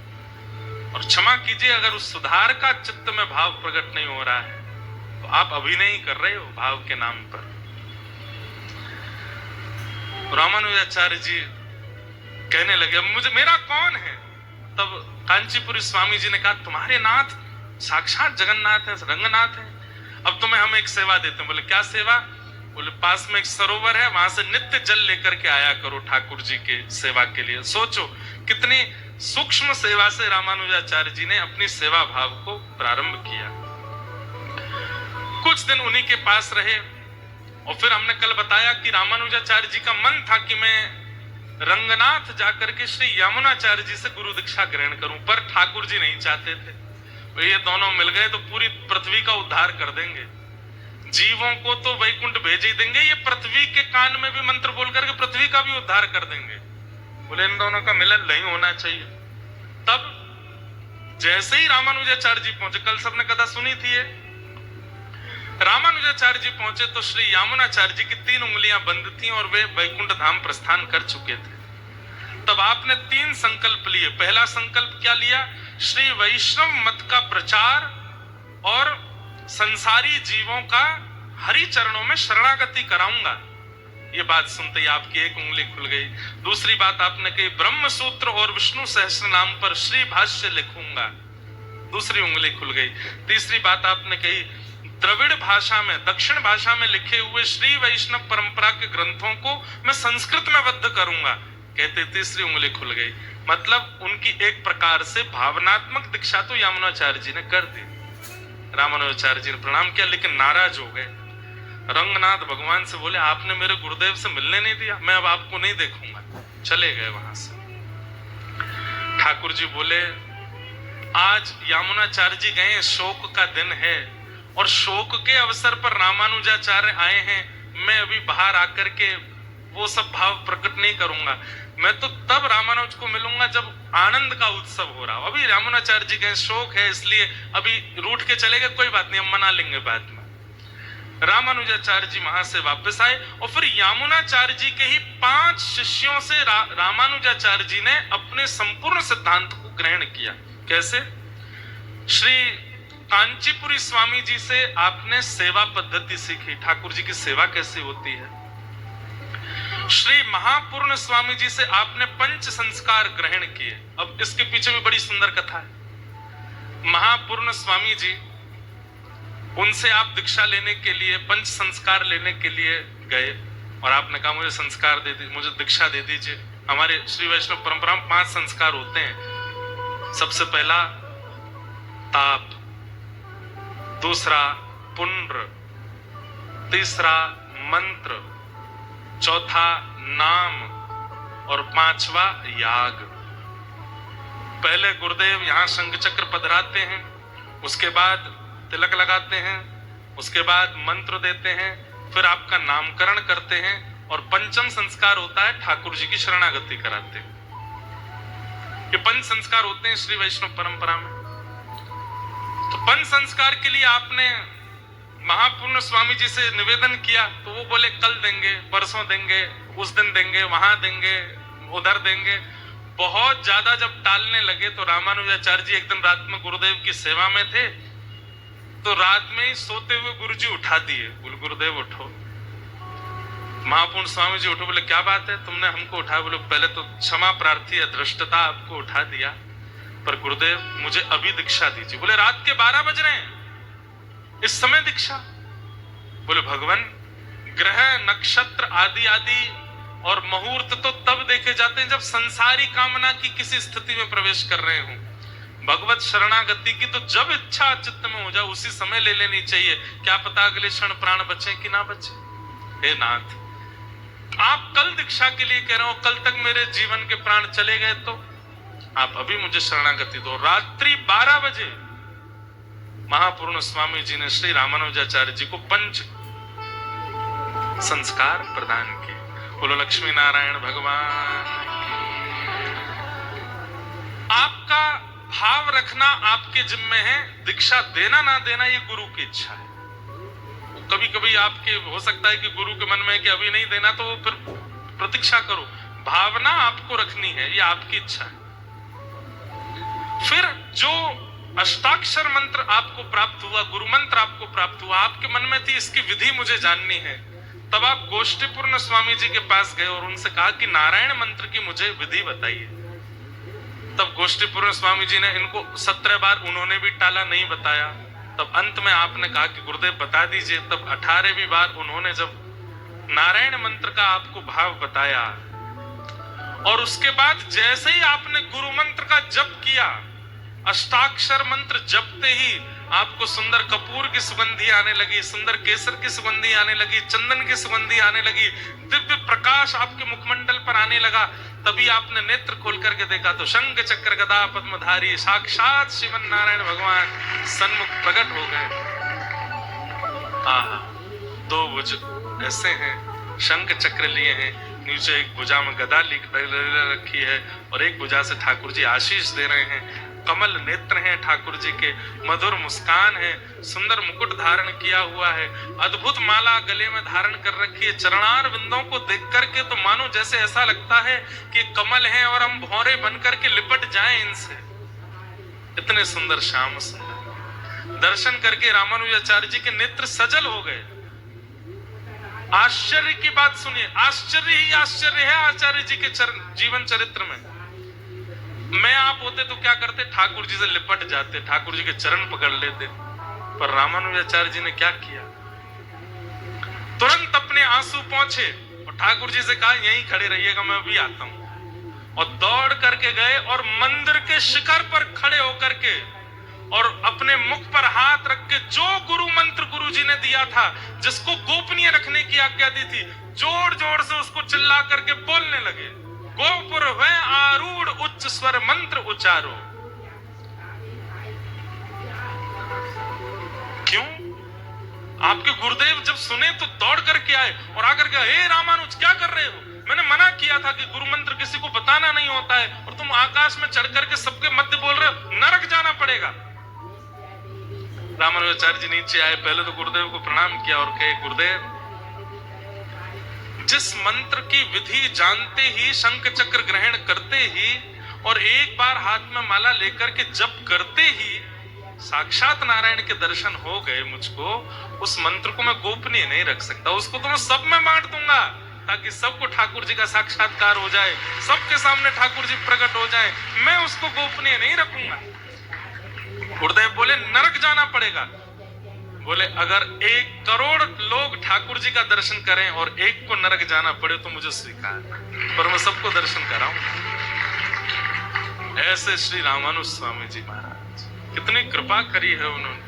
और क्षमा कीजिए, अगर उस सुधार का चित्त में भाव प्रकट नहीं हो रहा है, तो आप अभिनय ही कर रहे हो भाव के नाम पर। रामानुजाचार्य जी कहने लगे, मुझे मेरा कौन है? तब कांचीपुरी स्वामी जी ने कहा, तुम्हारे नाथ साक्षात जगन्नाथ है, रंगनाथ है। अब तुम्हें हम एक सेवा देते हैं। बोले क्या सेवा? बोले पास में एक सरोवर है, वहां से नित्य जल लेकर के आया करो ठाकुर जी के सेवा के लिए। सोचो कितनी सूक्ष्म सेवा से रामानुजाचार्य जी ने अपनी सेवा भाव को प्रारंभ किया। कुछ दिन उन्हीं के पास रहे, और फिर हमने कल बताया कि रामानुजाचार्य जी का मन था कि मैं रंगनाथ जाकर के श्री यमुनाचार्य जी से गुरु दीक्षा ग्रहण करूं, पर ठाकुर जी नहीं चाहते थे। ये दोनों मिल गए तो पूरी पृथ्वी का उद्धार कर देंगे, जीवों को तो वैकुंठ भेज ही देंगे, ये पृथ्वी के कान में भी मंत्र बोल करके पृथ्वी का भी उद्धार कर देंगे। बोले इन दोनों का मिलन नहीं होना चाहिए। तब जैसे ही रामानुजाचार्य जी पहुंचे, कल सबने कथा सुनी थी ये, रामानुजाचार्य जी पहुंचे तो श्री यमुनाचार्य जी की 3 उंगलियां बंद थी और वे वैकुंठ धाम प्रस्थान कर चुके थे। तब आपने 3 संकल्प लिए। पहला संकल्प क्या लिया? श्री वैष्णव मत का प्रचार और संसारी जीवों का हरि चरणों में शरणागति कराऊंगा। ये बात सुनते ही आपकी एक उंगली खुल गई। दूसरी बात आपने कही, ब्रह्म सूत्र और विष्णु सहस्त्र नाम पर श्री भाष्य लिखूंगा, दूसरी उंगली खुल गई। तीसरी बात आपने कही, द्रविड़ भाषा में, दक्षिण भाषा में लिखे हुए श्री वैष्णव परंपरा के ग्रंथों को मैं संस्कृत में बद्ध करूंगा, कहते तीसरी उंगली खुल गई। मतलब उनकी एक प्रकार से भावनात्मक दीक्षा तो यमुनाचार्य जी ने कर दी। रामानुजाचार्य जी ने प्रणाम किया, लेकिन नाराज हो गए। रंगनाथ भगवान से बोले, आपने मेरे गुरुदेव से मिलने नहीं दिया, मैं अब आपको नहीं देखूंगा। चले गए वहां से। ठाकुर जी बोले, आज यमुनाचार्य जी गए, शोक का दिन है, और शोक के अवसर पर रामानुजाचार्य आए हैं। मैं अभी बाहर आकर के वो सब भाव प्रकट नहीं करूंगा। मैं तो तब रामानुज को मिलूंगा जब आनंद का उत्सव हो रहा हो। अभी रामानुजाचार्य जी गए, शोक है, इसलिए अभी रूठ के चले गए, कोई बात नहीं, हम मना लेंगे बाद में। रामानुजाचार्य जी वहां से वापस आए, और फिर यमुनाचार्य जी के ही 5 शिष्यों से रामानुजाचार्य जी ने अपने संपूर्ण सिद्धांत को ग्रहण किया। कैसे? श्री कांचीपुरी स्वामी जी से आपने सेवा पद्धति सीखी, ठाकुर जी की सेवा कैसे होती है। श्री महापूर्ण स्वामी जी से आपने पंच संस्कार ग्रहण किए। अब इसके पीछे भी बड़ी सुंदर कथा है। महापूर्ण स्वामी जी, उनसे आप दीक्षा लेने के लिए, पंच संस्कार लेने के लिए गए, और आपने कहा मुझे संस्कार दे दीजिए, मुझे दीक्षा दे दीजिए। हमारे श्री वैष्णव परंपरा में 5 संस्कार होते हैं। सबसे पहला ताप, दूसरा पुण्य, तीसरा मंत्र, चौथा नाम, और 5वां याग। पहले गुरुदेव यहाँ शंख चक्र पधराते हैं, उसके बाद तिलक लगाते हैं, उसके बाद मंत्र देते हैं, फिर आपका नामकरण करते हैं, और पंचम संस्कार होता है ठाकुर जी की शरणागति कराते हैं। ये पंच संस्कार होते हैं श्री वैष्णव परंपरा में। तो पंच संस्कार के लिए आपने महापूर्ण स्वामी जी से निवेदन किया, तो वो बोले कल देंगे, परसों देंगे, उस दिन देंगे, वहां देंगे, उधर देंगे। बहुत ज्यादा जब टालने लगे तो रामानुजाचार्य जी एक दिन रात में गुरुदेव की सेवा में थे, तो रात में ही सोते हुए गुरुजी उठा दिए। बोले गुरुदेव उठो। महापूर्ण स्वामी जी उठो। बोले क्या बात है, तुमने हमको उठाया? बोले पहले तो क्षमा प्रार्थी अदृष्टता आपको उठा दिया, पर गुरुदेव मुझे अभी दीक्षा दीजिए। बोले रात के 12 बज रहे हैं, इस समय दीक्षा? बोले भगवान, ग्रह नक्षत्र आदि आदि और मुहूर्त तो तब देखे जाते हैं जब संसारी कामना की किसी स्थिति में प्रवेश कर रहे हो। भगवत शरणागति की तो जब इच्छा चित्त में हो जाए उसी समय ले लेनी चाहिए। क्या पता अगले क्षण प्राण बचे कि ना बचे। हे नाथ, आप कल दीक्षा के लिए कह रहे हो, कल तक मेरे जीवन के प्राण चले गए, तो आप अभी मुझे शरणागति दो। रात्रि 12 बजे महापूर्ण स्वामी जी ने श्री रामानुजाचार्य जी को पंच संस्कार प्रदान किए। बोलो लक्ष्मी नारायण भगवान। आपका भाव रखना आपके जिम्मे है, दीक्षा देना ना देना ये गुरु की इच्छा है। कभी कभी आपके हो सकता है कि गुरु के मन में है कि अभी नहीं देना, तो फिर प्रतीक्षा करो। भावना आपको रखनी है, ये आपकी इच्छा है। फिर जो अष्टाक्षर मंत्र आपको प्राप्त हुआ, गुरु मंत्र आपको प्राप्त हुआ, आपके मन में थी इसकी विधि मुझे जाननी है, तब आप गोष्ठीपूर्ण स्वामी जी के पास गए और उनसे कहा कि नारायण मंत्र की मुझे विधि बताइए। तब गोष्ठीपूर्ण स्वामी जी ने इनको 17 बार उन्होंने भी टाला, नहीं बताया। तब अंत में आपने कहा कि गुरुदेव बता दीजिए। तब 18वीं बार उन्होंने जब नारायण मंत्र का आपको भाव बताया और उसके बाद जैसे ही आपने गुरु मंत्र का जप किया, अष्टाक्षर मंत्र जपते ही आपको सुंदर कपूर की सुगंधी आने लगी, सुंदर केसर की सुगंधी आने लगी, चंदन की सुगंधी आने लगी, दिव्य प्रकाश आपके मुखमंडल पर आने लगा। तभी आपने नेत्र खोल करके देखा तो शंख चक्र गदा पद्मधारी साक्षात श्रीमन नारायण भगवान सन्मुख प्रकट हो गए। आहा, 2 भुज ऐसे हैं, शंख चक्र लिए हैं, नीचे एक भुजा में गदा रखी है और एक भुजा से ठाकुर जी आशीष दे रहे हैं। कमल नेत्र हैं ठाकुर जी के, मधुर मुस्कान है, सुंदर मुकुट धारण किया हुआ है, अद्भुत माला गले में धारण कर रखी है। चरणार बिंदों को देख करके तो मानो जैसे ऐसा लगता है कि कमल हैं और हम भौरे बन करके लिपट जाएं इनसे। इतने सुंदर श्याम सुंदर। दर्शन करके रामानुजाचार्य जी के नेत्र सजल हो गए। आश्चर्य की बात सुनिए, आश्चर्य ही आश्चर्य है आचार्य जी के जीवन चरित्र में। मैं आप होते तो क्या करते? ठाकुर जी से लिपट जाते, ठाकुर जी के चरण पकड़ लेते। पर रामानुजाचार्य जी ने क्या किया? तुरंत अपने आंसू पहुंचे और ठाकुर जी से कहा यहीं खड़े रहिएगा, मैं अभी आता हूं। और दौड़ करके गए और मंदिर के शिखर पर खड़े होकर के और अपने मुख पर हाथ रख के जो गुरु मंत्र गुरु जी ने दिया था, जिसको गोपनीय रखने की आज्ञा दी थी, जोर जोर से उसको चिल्ला करके बोलने लगे। गोपुर है आरूढ़ उच्च स्वर मंत्र उच्चारो। क्यों? आपके गुरुदेव जब सुने तो दौड़ करके आए और आकर के, हे रामानुज क्या कर रहे हो? मैंने मना किया था कि गुरु मंत्र किसी को बताना नहीं होता है और तुम आकाश में चढ़ करके सबके मध्य बोल रहे हो, नरक जाना पड़ेगा। रामानुजाचार्य जी नीचे आए, पहले तो गुरुदेव को प्रणाम किया और कहे, गुरुदेव जिस मंत्र की विधि जानते ही, शंख चक्र ग्रहण करते ही और एक बार हाथ में माला लेकर के जप करते ही साक्षात नारायण के दर्शन हो गए मुझको, उस मंत्र को मैं गोपनीय नहीं रख सकता। उसको तो मैं सब में बांट दूंगा ताकि सबको ठाकुर जी का साक्षात्कार हो जाए, सबके सामने ठाकुर जी प्रकट हो जाए। मैं उसको गोपनीय नहीं रखूंगा। गुरुदेव बोले नरक जाना पड़ेगा। बोले अगर 1 करोड़ लोग ठाकुर जी का दर्शन करें और एक को नरक जाना पड़े तो मुझे स्वीकार, पर मैं सबको दर्शन कराऊंगा। ऐसे श्री रामानुज स्वामी जी महाराज, कितनी कृपा करी है उन्होंने।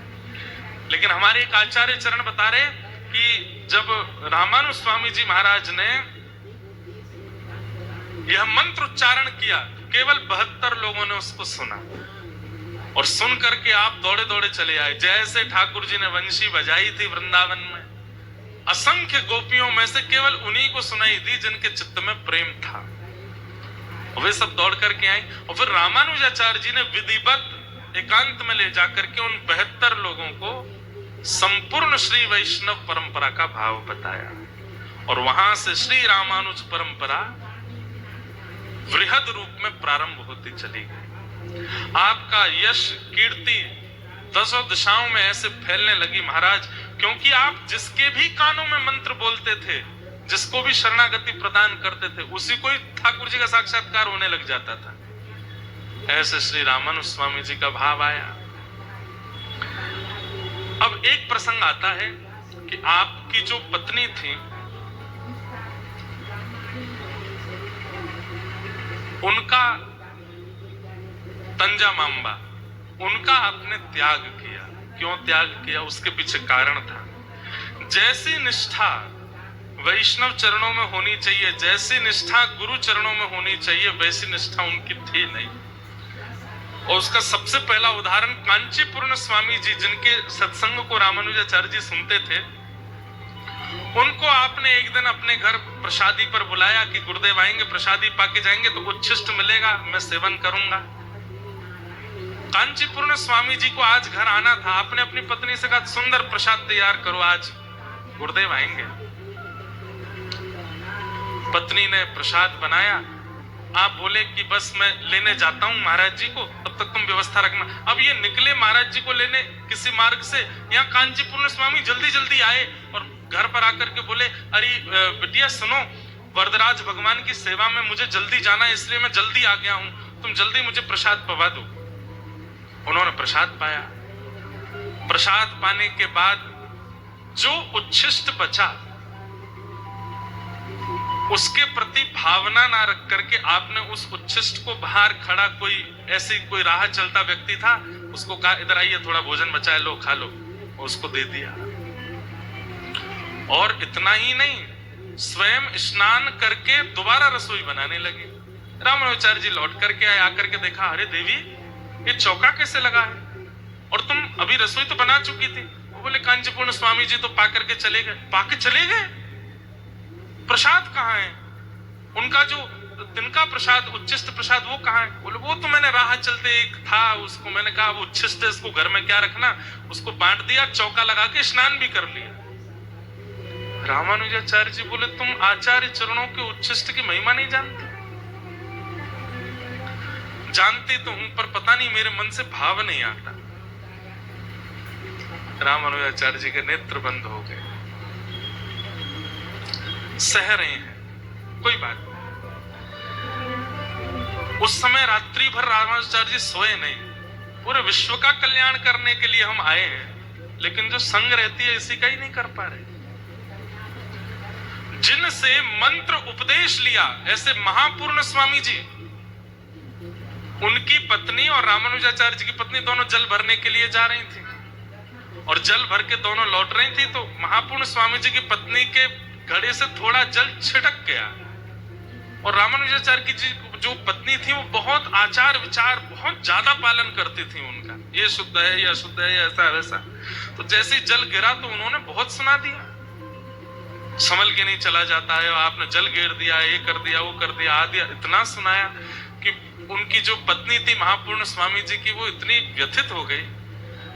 लेकिन हमारे एक आचार्य चरण बता रहे कि जब रामानुज स्वामी जी महाराज ने यह मंत्र उच्चारण किया, केवल 72 लोगों ने उसको सुना और सुन करके आप दौड़े दौड़े चले आए। जैसे ठाकुर जी ने वंशी बजाई थी वृंदावन में, असंख्य गोपियों में से केवल उन्हीं को सुनाई दी जिनके चित्त में प्रेम था। वे सब दौड़ करके आए और फिर रामानुजाचार्य जी ने विधिवत एकांत में ले जाकर के उन 72 लोगों को संपूर्ण श्री वैष्णव परंपरा का भाव बताया और वहां से श्री रामानुज परंपरा वृहद रूप में प्रारंभ होती चली गई। आपका यश कीर्ति 10 दिशाओं में ऐसे फैलने लगी महाराज, क्योंकि आप जिसके भी कानों में मंत्र बोलते थे, जिसको भी शरणागति प्रदान करते थे, उसी को ही ठाकुर जी का साक्षात्कार होने लग जाता था। ऐसे श्री रामानुज स्वामी जी का भाव आया। अब एक प्रसंग आता है कि आपकी जो पत्नी थी, उनका तंजा मांबा, उनका आपने त्याग किया। क्यों त्याग किया? उसके पीछे कारण था। जैसी निष्ठा वैष्णव चरणों में होनी चाहिए, जैसी निष्ठा गुरु चरणों में होनी चाहिए, वैसी निष्ठा उनकी थी नहीं। और उसका सबसे पहला उदाहरण कांचीपुरम स्वामी जी, जिनके सत्संग को रामानुजाचार्य जी सुनते थे, उनको आपने एक दिन अपने घर प्रसादी पर बुलाया कि गुरुदेव आएंगे, प्रसादी पाके जाएंगे तो उच्छिष्ट मिलेगा, मैं सेवन करूंगा। कांचीपुरम स्वामी जी को आज घर आना था। आपने अपनी पत्नी से कहा सुंदर प्रसाद तैयार करो, आज गुरुदेव आएंगे। पत्नी ने प्रसाद बनाया। आप बोले कि बस मैं लेने जाता हूं महाराज जी को, तब तक तुम व्यवस्था रखना। अब ये निकले महाराज जी को लेने किसी मार्ग से, यहाँ कांचीपुरम स्वामी जल्दी जल्दी आए और घर पर आकर के बोले, अरे बिटिया सुनो, वरदराज भगवान की सेवा में मुझे जल्दी जाना है, इसलिए मैं जल्दी आ गया हूं, तुम जल्दी मुझे प्रसाद पवा दो। उन्होंने प्रसाद पाया। प्रसाद पाने के बाद जो उच्छिष्ट बचा, उसके प्रति भावना ना रख करके आपने उस उच्छिष्ट को बाहर खड़ा, कोई ऐसी कोई राह चलता व्यक्ति था, उसको कहा इधर आइए, थोड़ा भोजन बचा है, लो खा लो, उसको दे दिया। और इतना ही नहीं, स्वयं स्नान करके दोबारा रसोई बनाने लगे। रामानुजाचार्य जी लौट करके आए, आकर के देखा, अरे देवी ये चौका कैसे लगा है, और तुम अभी रसोई तो बना चुकी थी। वो बोले कांचीपुरम स्वामी जी तो पाकर के चले गए। पाके चले गए? प्रसाद कहाँ है? उनका जो तिनका प्रसाद, उच्छिष्ट प्रसाद, वो कहाँ है? बोले वो तो मैंने राह चलते एक था, उसको मैंने कहा वो उच्छिष्ट है, इसको घर में क्या रखना, उसको बांट दिया, चौका लगा के स्नान भी कर लिया। रामानुजाचार्य जी बोले तुम आचार्य चरणों के उच्छिष्ट की महिमा नहीं जानते? जानती तो हूं, पर पता नहीं मेरे मन से भाव नहीं आता। रामानुजाचार्य जी के नेत्र बंद हो गए। सह रहे हैं, कोई बात नहीं। उस समय रात्रि भर रामानुजाचार्य जी सोए नहीं। पूरे विश्व का कल्याण करने के लिए हम आए हैं, लेकिन जो संग रहती है इसी का ही नहीं कर पा रहे। जिनसे मंत्र उपदेश लिया, ऐसे महापूर्ण स्वामी जी, उनकी पत्नी और रामानुजाचार्य जी की पत्नी दोनों जल भरने के लिए जा रही थी, और जल भर के दोनों लौट रही थी, तो महापूर्ण स्वामी जी की पत्नी के घड़े से थोड़ा जल छिटक गया। और रामानुजाचार्य की जी जो पत्नी थी, वो बहुत आचार विचार बहुत ज्यादा पालन करती थी उनका, ये शुद्ध है, ये अशुद्ध है, ऐसा वैसा। तो जैसे ही जल गिरा तो उन्होंने बहुत सुना दिया, संभल के नहीं चला जाता है, आपने जल गिर दिया, ये कर दिया, वो कर दिया, आदि इतना सुनाया कि उनकी जो पत्नी थी महापूर्ण स्वामी जी की, वो इतनी व्यथित हो गई।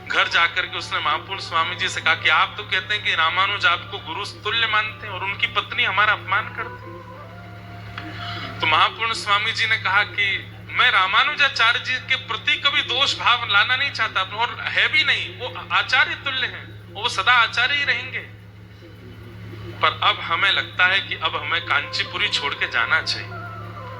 घर जाकर के उसने महापूर्ण स्वामी जी से कहा कि आप तो कहते हैं कि रामानुज आपको गुरु तुल्य मानते हैं और उनकी पत्नी हमारा अपमान करती। तो महापूर्ण स्वामी जी ने कहा कि मैं रामानुजाचार्य जी के प्रति कभी दोष भाव लाना नहीं चाहता, और है भी नहीं, वो आचार्य तुल्य हैं, वो सदा आचार्य ही रहेंगे। पर अब हमें लगता है कि अब हमें कांचीपुरी छोड़ के जाना चाहिए।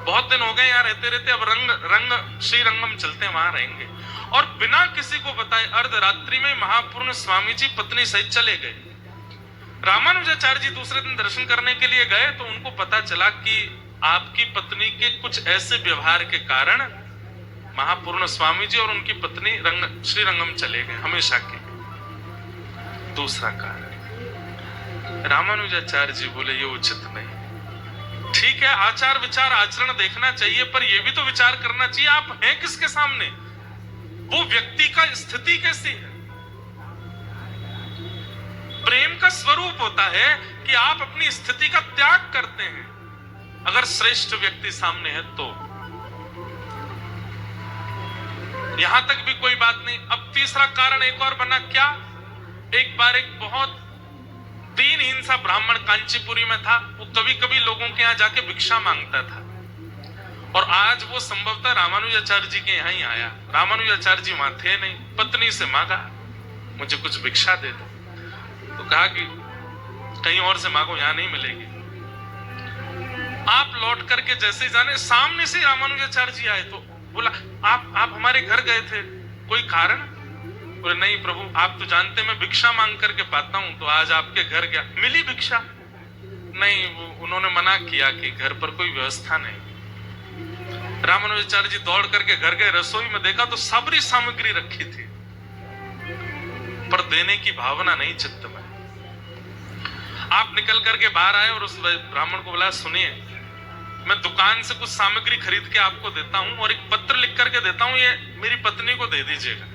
बहुत दिन हो गए यहाँ रहते रहते, अब रंग श्री रंगम चलते हैं, वहां रहेंगे। और बिना किसी को बताए अर्धरात्रि में महापूर्ण स्वामी जी पत्नी सहित चले गए। रामानुजाचार्य जी दूसरे दिन दर्शन करने के लिए गए, तो उनको पता चला कि आपकी पत्नी के कुछ ऐसे व्यवहार के कारण महापूर्ण स्वामी जी और उनकी पत्नी श्री रंगम चले गए हमेशा के। दूसरा कारण, रामानुजाचार्य जी बोले ये उचित नहीं। ठीक है, आचार विचार आचरण देखना चाहिए, पर यह भी तो विचार करना चाहिए आप हैं किसके सामने, वो व्यक्ति का स्थिति कैसी है। प्रेम का स्वरूप होता है कि आप अपनी स्थिति का त्याग करते हैं, अगर श्रेष्ठ व्यक्ति सामने है तो। यहां तक भी कोई बात नहीं। अब तीसरा कारण एक और बना, क्या? एक बार एक बहुत दीनहीन सा ब्राह्मण कांचीपुरी में था, वो कभी कभी लोगों के यहाँ जाके भिक्षा मांगता था, और आज वो संभवतः रामानुजाचार्य जी के यहाँ ही आया। रामानुजाचार्य जी वहां थे नहीं, पत्नी से मांगा मुझे कुछ भिक्षा दे दो, तो कहा कि कहीं और से मांगो, यहां नहीं मिलेगी। आप लौट करके जैसे ही जाने, सामने से रामानुजाचार्य जी आए, तो बोला आप हमारे घर गए थे, कोई कारण? बोले नहीं प्रभु, आप तो जानते मैं भिक्षा मांग करके पाता हूं, तो आज आपके घर गया, मिली भिक्षा? नहीं, वो उन्होंने मना किया कि घर पर कोई व्यवस्था नहीं। रामानुजाचार्य जी दौड़ करके घर गए, रसोई में देखा तो सारी सामग्री रखी थी, पर देने की भावना नहीं चित्त में। आप निकल करके बाहर आए और उस ब्राह्मण को बोला सुनिए, मैं दुकान से कुछ सामग्री खरीद के आपको देता हूं और एक पत्र लिख करके देता हूं, ये मेरी पत्नी को दे दीजिएगा।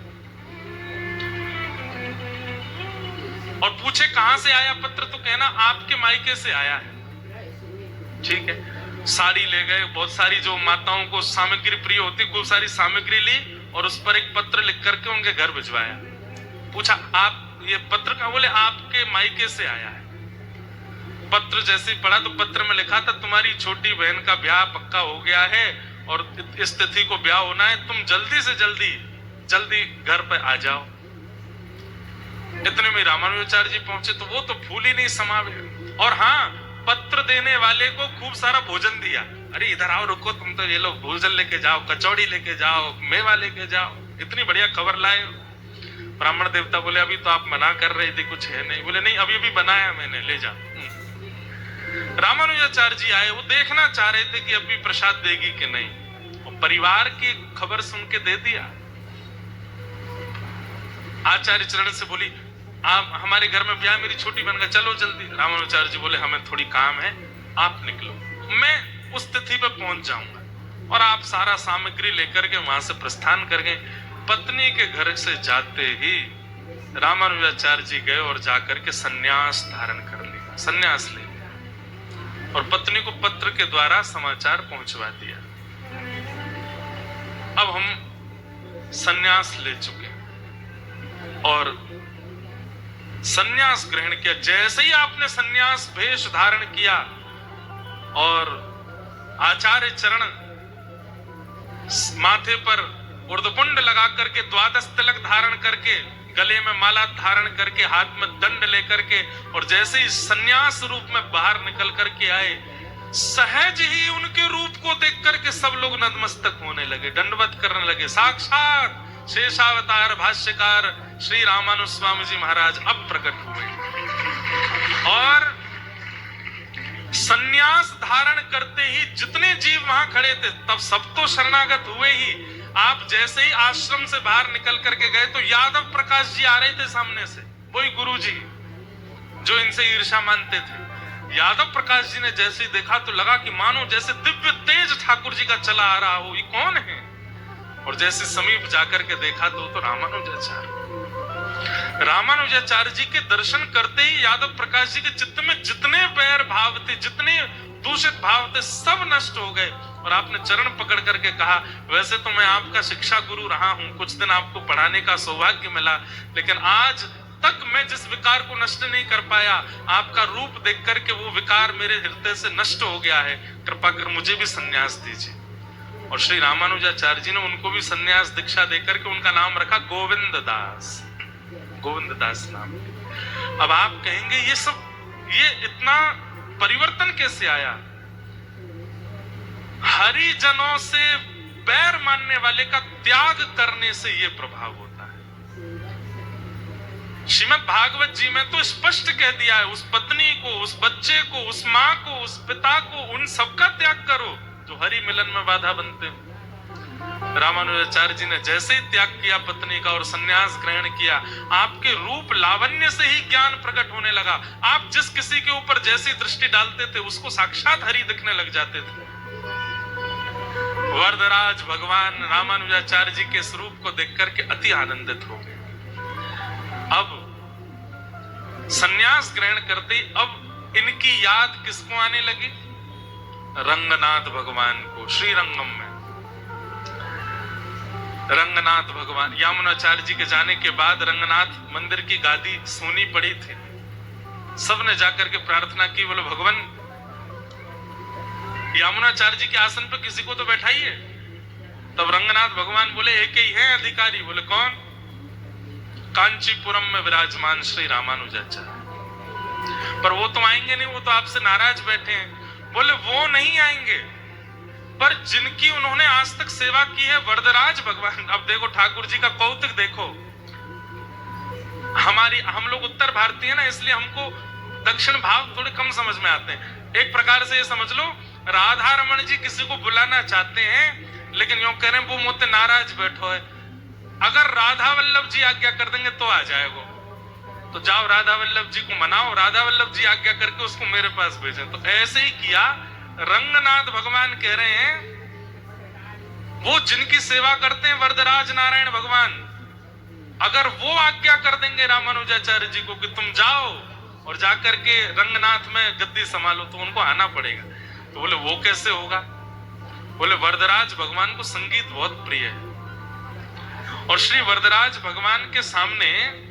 और पूछे कहां से आया पत्र, तो कहना आपके मायके से आया है। ठीक है, साड़ी ले गए, बहुत सारी जो माताओं को सामग्री प्रिय होती, खूब सारी सामग्री ली और उस पर एक पत्र लिख करके उनके घर भिजवाया। पूछा आप ये पत्र का, बोले आपके मायके से आया है। पत्र जैसे ही पढ़ा तो पत्र में लिखा था तुम्हारी छोटी बहन का ब्याह पक्का हो गया है और इस तिथि को ब्याह होना है, तुम जल्दी से जल्दी घर पर आ जाओ। इतने में रामानुजाचार्य जी पहुंचे तो वो तो फूल ही नहीं समावे। और हाँ, पत्र देने वाले को खूब सारा भोजन दिया। अरे इधर आओ, रुको, तुम तो ये लोग भोजन लेके जाओ, कचौड़ी लेके जाओ, मेवा लेके जाओ, इतनी बढ़िया खबर लाए। ब्राह्मण देवता बोले अभी तो आप मना कर रहे थे, कुछ है नहीं। बोले नहीं, अभी अभी बनाया मैंने, ले जा। रामानुजाचार्य जी आए, वो देखना चाह रहे थे कि अभी प्रसाद देगी कि नहीं, और परिवार की खबर सुन के दे दिया। आचार्य चरण से बोली आप हमारे घर में ब्याह, मेरी छोटी बहन का, चलो जल्दी। रामानुजाचार्य जी बोले हमें थोड़ी काम है, आप निकलो, मैं उस तिथि पे पहुंच जाऊंगा। और आप सारा सामग्री लेकर के वहां से प्रस्थान कर गए। पत्नी के घर से जाते ही रामानुजाचार्य जी गए और जाकर के सन्यास धारण कर लिया, सन्यास ले लिया और पत्नी को पत्र के द्वारा समाचार पहुंचवा दिया। अब हम सन्यास ले चुके और सन्यास ग्रहण किया। जैसे ही आपने सन्यास भेष धारण किया और आचार्य चरण माथे पर उर्ध्वपुंड लगा करके, द्वादश तिलक धारण करके, गले में माला धारण करके, हाथ में दंड लेकर के, और जैसे ही सन्यास रूप में बाहर निकल करके आए, सहज ही उनके रूप को देख करके सब लोग नतमस्तक होने लगे, दंडवत करने लगे। साक्षात शेषावतार भाष्यकार श्री रामानुज स्वामी जी महाराज अब प्रकट हुए और सन्यास धारण करते ही जितने जीव वहां खड़े थे तब सब तो शरणागत हुए ही। आप जैसे ही आश्रम से बाहर निकल करके गए तो यादव प्रकाश जी आ रहे थे सामने से, वही गुरु जी जो इनसे ईर्ष्या मानते थे। यादव प्रकाश जी ने जैसे ही देखा तो लगा कि मानो जैसे दिव्य तेज ठाकुर जी का चला आ रहा हो, ये कौन है? और जैसे समीप जाकर के देखा तो रामानुजाचार्य जी के दर्शन करते ही यादव प्रकाश जी के चित्त में जितने बैर भाव थे, जितने दूषित भाव थे, सब नष्ट हो गए। और आपने चरण पकड़ करके कहा वैसे तो मैं आपका शिक्षा गुरु रहा हूं, कुछ दिन आपको पढ़ाने का सौभाग्य मिला, लेकिन आज तक मैं जिस विकार को नष्ट नहीं कर पाया, आपका रूप देख करके वो विकार मेरे हृदय से नष्ट हो गया है, कृपा कर मुझे भी संन्यास दीजिए। और श्री रामानुजाचार्य जी ने उनको भी संन्यास दीक्षा देकर के उनका नाम रखा गोविंद दास, गोविंद दास नाम। अब आप कहेंगे ये इतना परिवर्तन कैसे आया? हरिजनों से बैर मानने वाले का त्याग करने से यह प्रभाव होता है। श्रीमद् भागवत जी में तो स्पष्ट कह दिया है, उस पत्नी को, उस बच्चे को, उस माँ को, उस पिता को, उन सबका त्याग करो जो हरि मिलन में बाधा बनते हैं। रामानुजाचार्य जी ने जैसे ही त्याग किया पत्नी का और सन्यास ग्रहण किया, आपके रूप लावण्य से ही ज्ञान प्रकट होने लगा। आप जिस किसी के ऊपर जैसी दृष्टि डालते थे उसको साक्षात हरि दिखने लग जाते थे। वरदराज भगवान रामानुजाचार्य जी के स्वरूप को देख करके अति आनंदित हो गए। अब सन्यास ग्रहण करते अब इनकी याद किसको आने लगी? रंगनाथ भगवान को। श्री रंगम में रंगनाथ भगवान, यामुनाचार्य जी के जाने के बाद रंगनाथ मंदिर की गादी सोनी पड़ी थी। सबने जाकर के प्रार्थना की, बोले भगवान यामुनाचार्य जी के आसन पर किसी को तो बैठाइए। तब रंगनाथ भगवान बोले एक ही है अधिकारी। बोले कौन? कांचीपुरम में विराजमान श्री रामानुजाचार्य। पर वो तो आएंगे नहीं, वो तो आपसे नाराज बैठे हैं। बोले वो नहीं आएंगे, पर जिनकी उन्होंने आज तक सेवा की है वरदराज भगवान। अब देखो ठाकुर जी का कौतुक देखो। हम लोग उत्तर भारतीय ना, इसलिए हमको दक्षिण भाव थोड़े कम समझ में आते हैं। एक प्रकार से ये समझ लो, राधा रमन जी किसी को बुलाना चाहते हैं लेकिन यूं कह रहे हैं वो मुझसे नाराज बैठो है, अगर राधा वल्लभ जी आज्ञा कर देंगे तो आ जाएगा, तो जाओ राधा वल्लभ जी को मनाओ, राधा वल्लभ जी आज्ञा करके उसको मेरे पास भेजें। तो ऐसे ही किया रंगनाथ भगवान कह रहे हैं, वो जिनकी सेवा करते हैं वरदराज नारायण भगवान, अगर वो आज्ञा कर देंगे रामानुजाचार्य जी को कि तुम जाओ और जाकर के रंगनाथ में गद्दी संभालो, तो उनको आना पड़ेगा। तो बोले वो कैसे होगा? बोले वरदराज भगवान को संगीत बहुत प्रिय है, और श्री वरदराज भगवान के सामने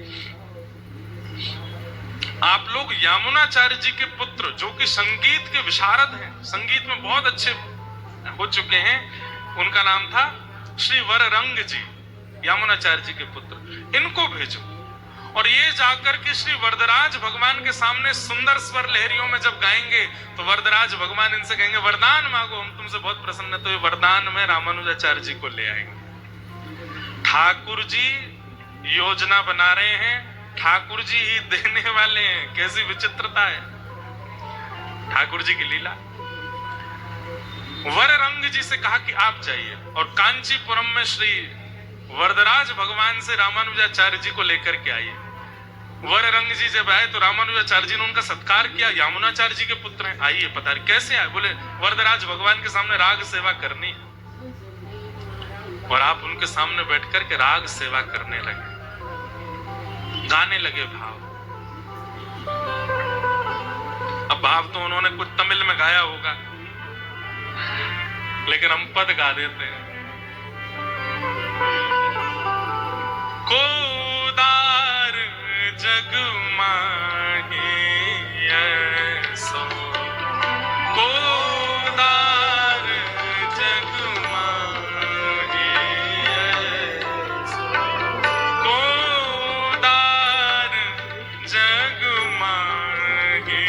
आप लोग यामुनाचार्य जी के पुत्र, जो कि संगीत के विशारद हैं, संगीत में बहुत अच्छे हो चुके हैं, उनका नाम था श्री वररंग जी, यामुनाचार्य जी के पुत्र, इनको भेजो। और ये जाकर के श्री वरदराज भगवान के सामने सुंदर स्वर लहरियों में जब गाएंगे, तो वरदराज भगवान इनसे कहेंगे वरदान मांगो, हम तुमसे बहुत प्रसन्न है। तो ये वरदान में रामानुजाचार्य जी को ले आएंगे। ठाकुर जी योजना बना रहे हैं, ठाकुर जी ही देने वाले हैं। कैसी विचित्रता है ठाकुर जी की लीला। वररंग जी से कहा कि आप जाइए, और कांचीपुरम में श्री वरदराज भगवान से रामानुजाचार्य जी को लेकर के आइए। वररंग जी जब आए तो रामानुजाचार्य जी ने उनका सत्कार किया। यामुनाचार्य जी के पुत्र हैं, आइए पधारिए। कैसे आए? बोले वरदराज भगवान के सामने राग सेवा करनी है, और आप उनके सामने बैठकर के राग सेवा करने लगे, गाने लगे भाव। अब भाव तो उन्होंने कुछ तमिल में गाया होगा, लेकिन हम पद गा देते हैं। कोदार जग माही ऐसो, कोदार जग माही ऐसो, कोदार जग माही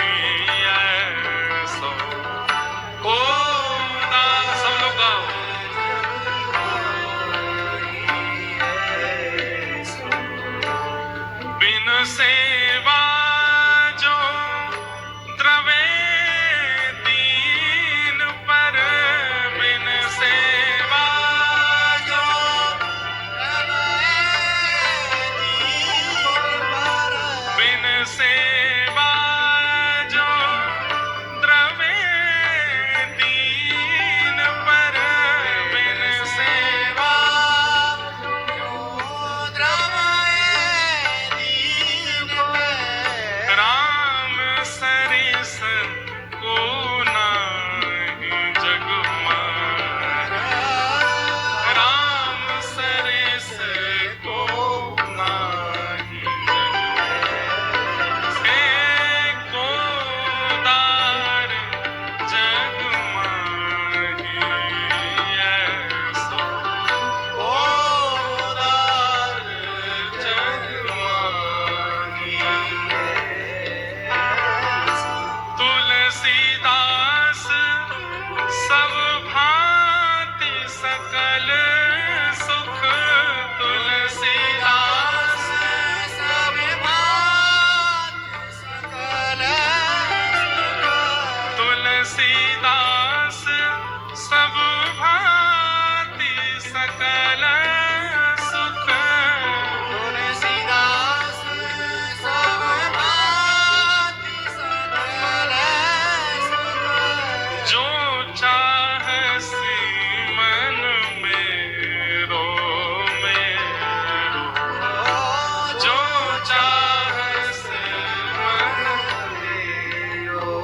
ऐसो, कोदार। सब लोग गाओ। बिन सेवा जो द्रवे दीन पर, बिन सेवा जो बिन सेवा जो द्रवे दीन पर, बिन सेवा राम सरिस को नाही जग माही, राम सरिस को नाही जग माही, कोदार जग माही ऐसो, कोदार जग माही। तुलसीदास सब भांति सकल सुख, तुलसीदास सब भांति सकल सुख, तुलसीदास सब भांति सकल सुख, तुलसीदास सब भांति सकल सुख, जो चाहसी मन मेरो मेरो, जो चाहसी मन मेरो,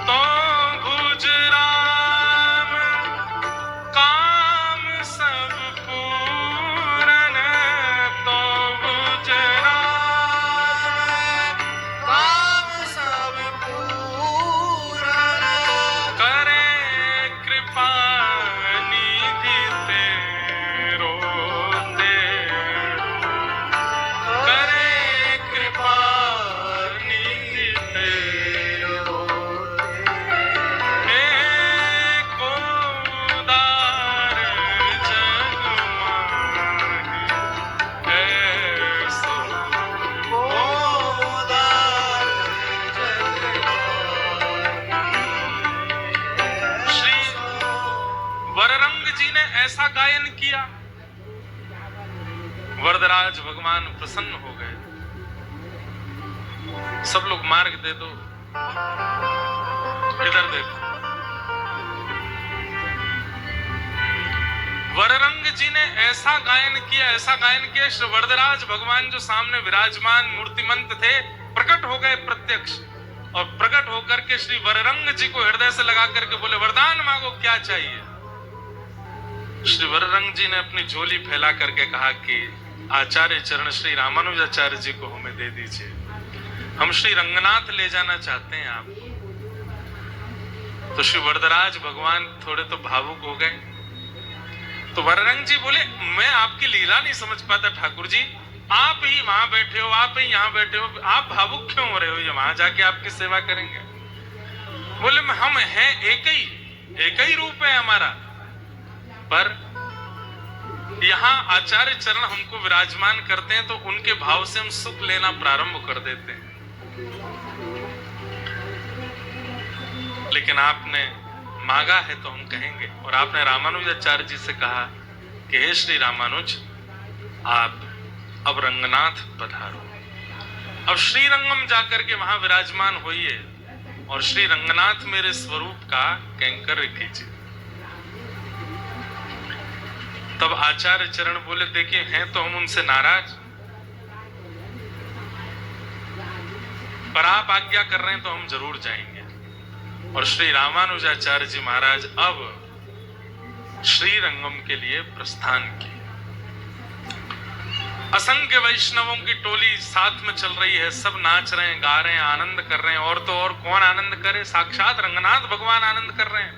तो भुज राम काम सब पूरन, तो भुज राम काम सब पूरन, करे कृपा निधि तेरो तेरो, करे कृपा निधि तेरो हे, कोदार जग माही ऐसो, कोदार जग माही। श्री वररंग जी ने ऐसा गायन किया, वरदराज भगवान प्रसन्न हो गए। सब लोग मार्ग दे दो, इधर देखो, वररंग जी ने ऐसा गायन किया, श्री वरदराज भगवान जो सामने विराजमान मूर्तिमंत थे प्रकट हो गए प्रत्यक्ष, और प्रकट होकर के श्री वररंग जी को हृदय से लगा करके बोले, वरदान मांगो, क्या चाहिए। श्री वररंग जी ने अपनी झोली फैला करके कहा कि आचार्य चरण श्री रामानुजाचार्य जी को हमें दे दीजिए, हम श्री रंगनाथ ले जाना चाहते हैं आपको। तो श्री वरदराज भगवान थोड़े तो भावुक हो गए। तो वररंग जी बोले, मैं आपकी लीला नहीं समझ पाता ठाकुर जी, आप ही वहां बैठे हो, आप ही यहाँ बैठे हो, आप भावुक क्यों हो रहे हो, ये वहां जाके आपकी सेवा करेंगे। बोले, हम हैं एक ही रूप है हमारा, पर यहाँ आचार्य चरण हमको विराजमान करते हैं तो उनके भाव से हम सुख लेना प्रारंभ कर देते हैं। लेकिन आपने मांगा है तो हम कहेंगे, और आपने रामानुजाचार्य जी से कहा कि हे श्री रामानुज, आप अब रंगनाथ पधारो, अब श्रीरंगम जाकर के वहां विराजमान होइए और श्री रंगनाथ मेरे स्वरूप का कैंकर्य कीजिए। तब आचार्य चरण बोले, देखिए हैं तो हम उनसे नाराज, पर आप आज्ञा कर रहे हैं तो हम जरूर जाएंगे। और श्री रामानुजाचार्य जी महाराज अब श्रीरंगम के लिए प्रस्थान किए। असंख्य वैष्णवों की टोली साथ में चल रही है, सब नाच रहे हैं, गा रहे हैं, आनंद कर रहे हैं, और तो और कौन आनंद करे, साक्षात रंगनाथ भगवान आनंद कर रहे हैं।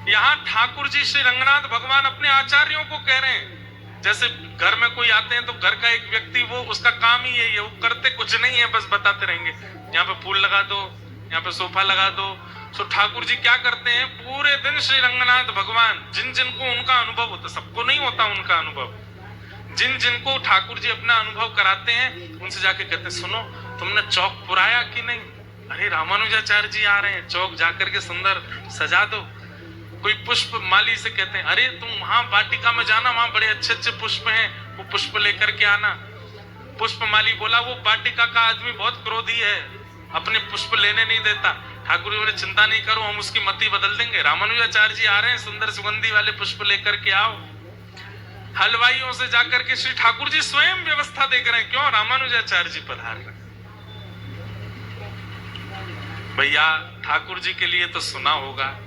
यहाँ ठाकुर जी श्री रंगनाथ भगवान अपने आचार्यों को कह रहे हैं, जैसे घर में कोई आते हैं तो घर का एक व्यक्ति, वो उसका काम ही यही है, वो करते कुछ नहीं है, बस बताते रहेंगे, यहाँ पे फूल लगा दो, यहाँ पे सोफा लगा दो। तो ठाकुर जी क्या करते हैं, पूरे दिन श्री रंगनाथ भगवान जिन जिनको उनका अनुभव होता, सबको नहीं होता उनका अनुभव, जिन जिनको ठाकुर जी अपना अनुभव कराते हैं उनसे जाके कहते हैं, सुनो तुमने चौक पुराया कि नहीं, अरे रामानुजाचार्य जी आ रहे हैं, चौक जाकर के सुंदर सजा दो। कोई पुष्प माली से कहते हैं, अरे तुम वहां वाटिका में जाना, वहां बड़े अच्छे अच्छे पुष्प हैं, वो पुष्प लेकर के आना। पुष्प माली बोला, वो वाटिका का आदमी बहुत क्रोधी है, अपने पुष्प लेने नहीं देता। ठाकुर जी बोले, चिंता नहीं करो, हम उसकी मति बदल देंगे, रामानुजाचार्य जी आ रहे हैं, सुंदर सुगंधी वाले पुष्प लेकर के आओ। हलवाइयों से जाकर के श्री ठाकुर जी स्वयं व्यवस्था देख रहे हैं, क्यों, रामानुजाचार्य जी पधार रहे। भैया ठाकुर जी के लिए तो सुना होगा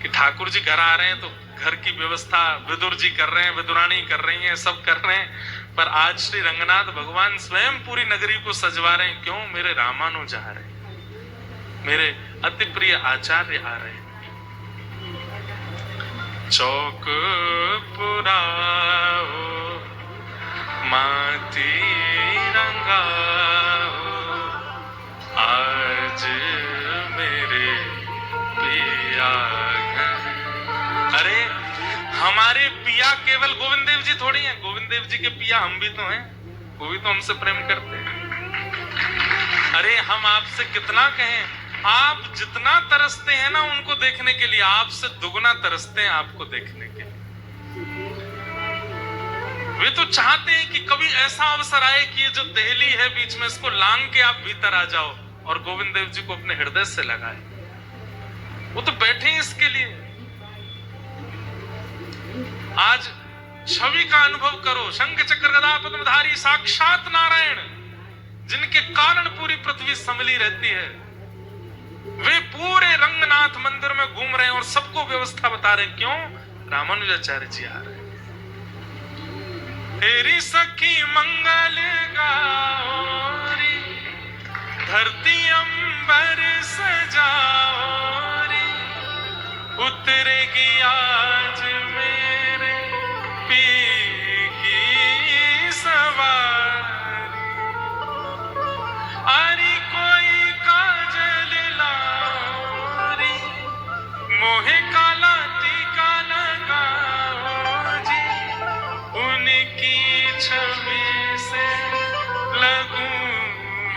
कि ठाकुर जी घर आ रहे हैं तो घर की व्यवस्था विदुर जी कर रहे हैं, विदुरानी कर रही हैं, सब कर रहे हैं, पर आज श्री रंगनाथ भगवान स्वयं पूरी नगरी को सजवा रहे हैं, क्यों, मेरे रामानुज आ रहे हैं, मेरे अति प्रिय आचार्य आ रहे हैं। चौक पुराओ माती रंगाओ, आज मेरे पिया घर। अरे हमारे पिया केवल गोविंद देव जी थोड़ी हैं, गोविंद देव जी के पिया हम भी तो हैं, वो भी तो हमसे प्रेम करते हैं। अरे हम आपसे कितना कहें, आप जितना तरसते हैं ना उनको देखने के लिए, आपसे दुगना तरसते हैं आपको देखने के लिए। वे तो चाहते हैं कि कभी ऐसा अवसर आए कि ये जो देहली है बीच में, इसको लांग के आप भीतर आ जाओ और गोविंद देव जी को अपने हृदय से लगाए। वो तो बैठे हैं इसके लिए। आज छवि का अनुभव करो, शंख चक्र गदा पद्मधारी साक्षात नारायण, जिनके कारण पूरी पृथ्वी संभली रहती है, वे पूरे रंगनाथ मंदिर में घूम रहे हैं और सबको व्यवस्था बता रहे हैं, क्यों, रामानुजाचार्य जी आ रहे हैं। तेरी सखी मंगल गाओरी, धरती अंबर सजाओरी, उतरेगी आज मेरे पी की सवारी, अरे कोई काजल लाओरी, मोहे काला टीका लगाओ जी, उनकी छवि से लगूं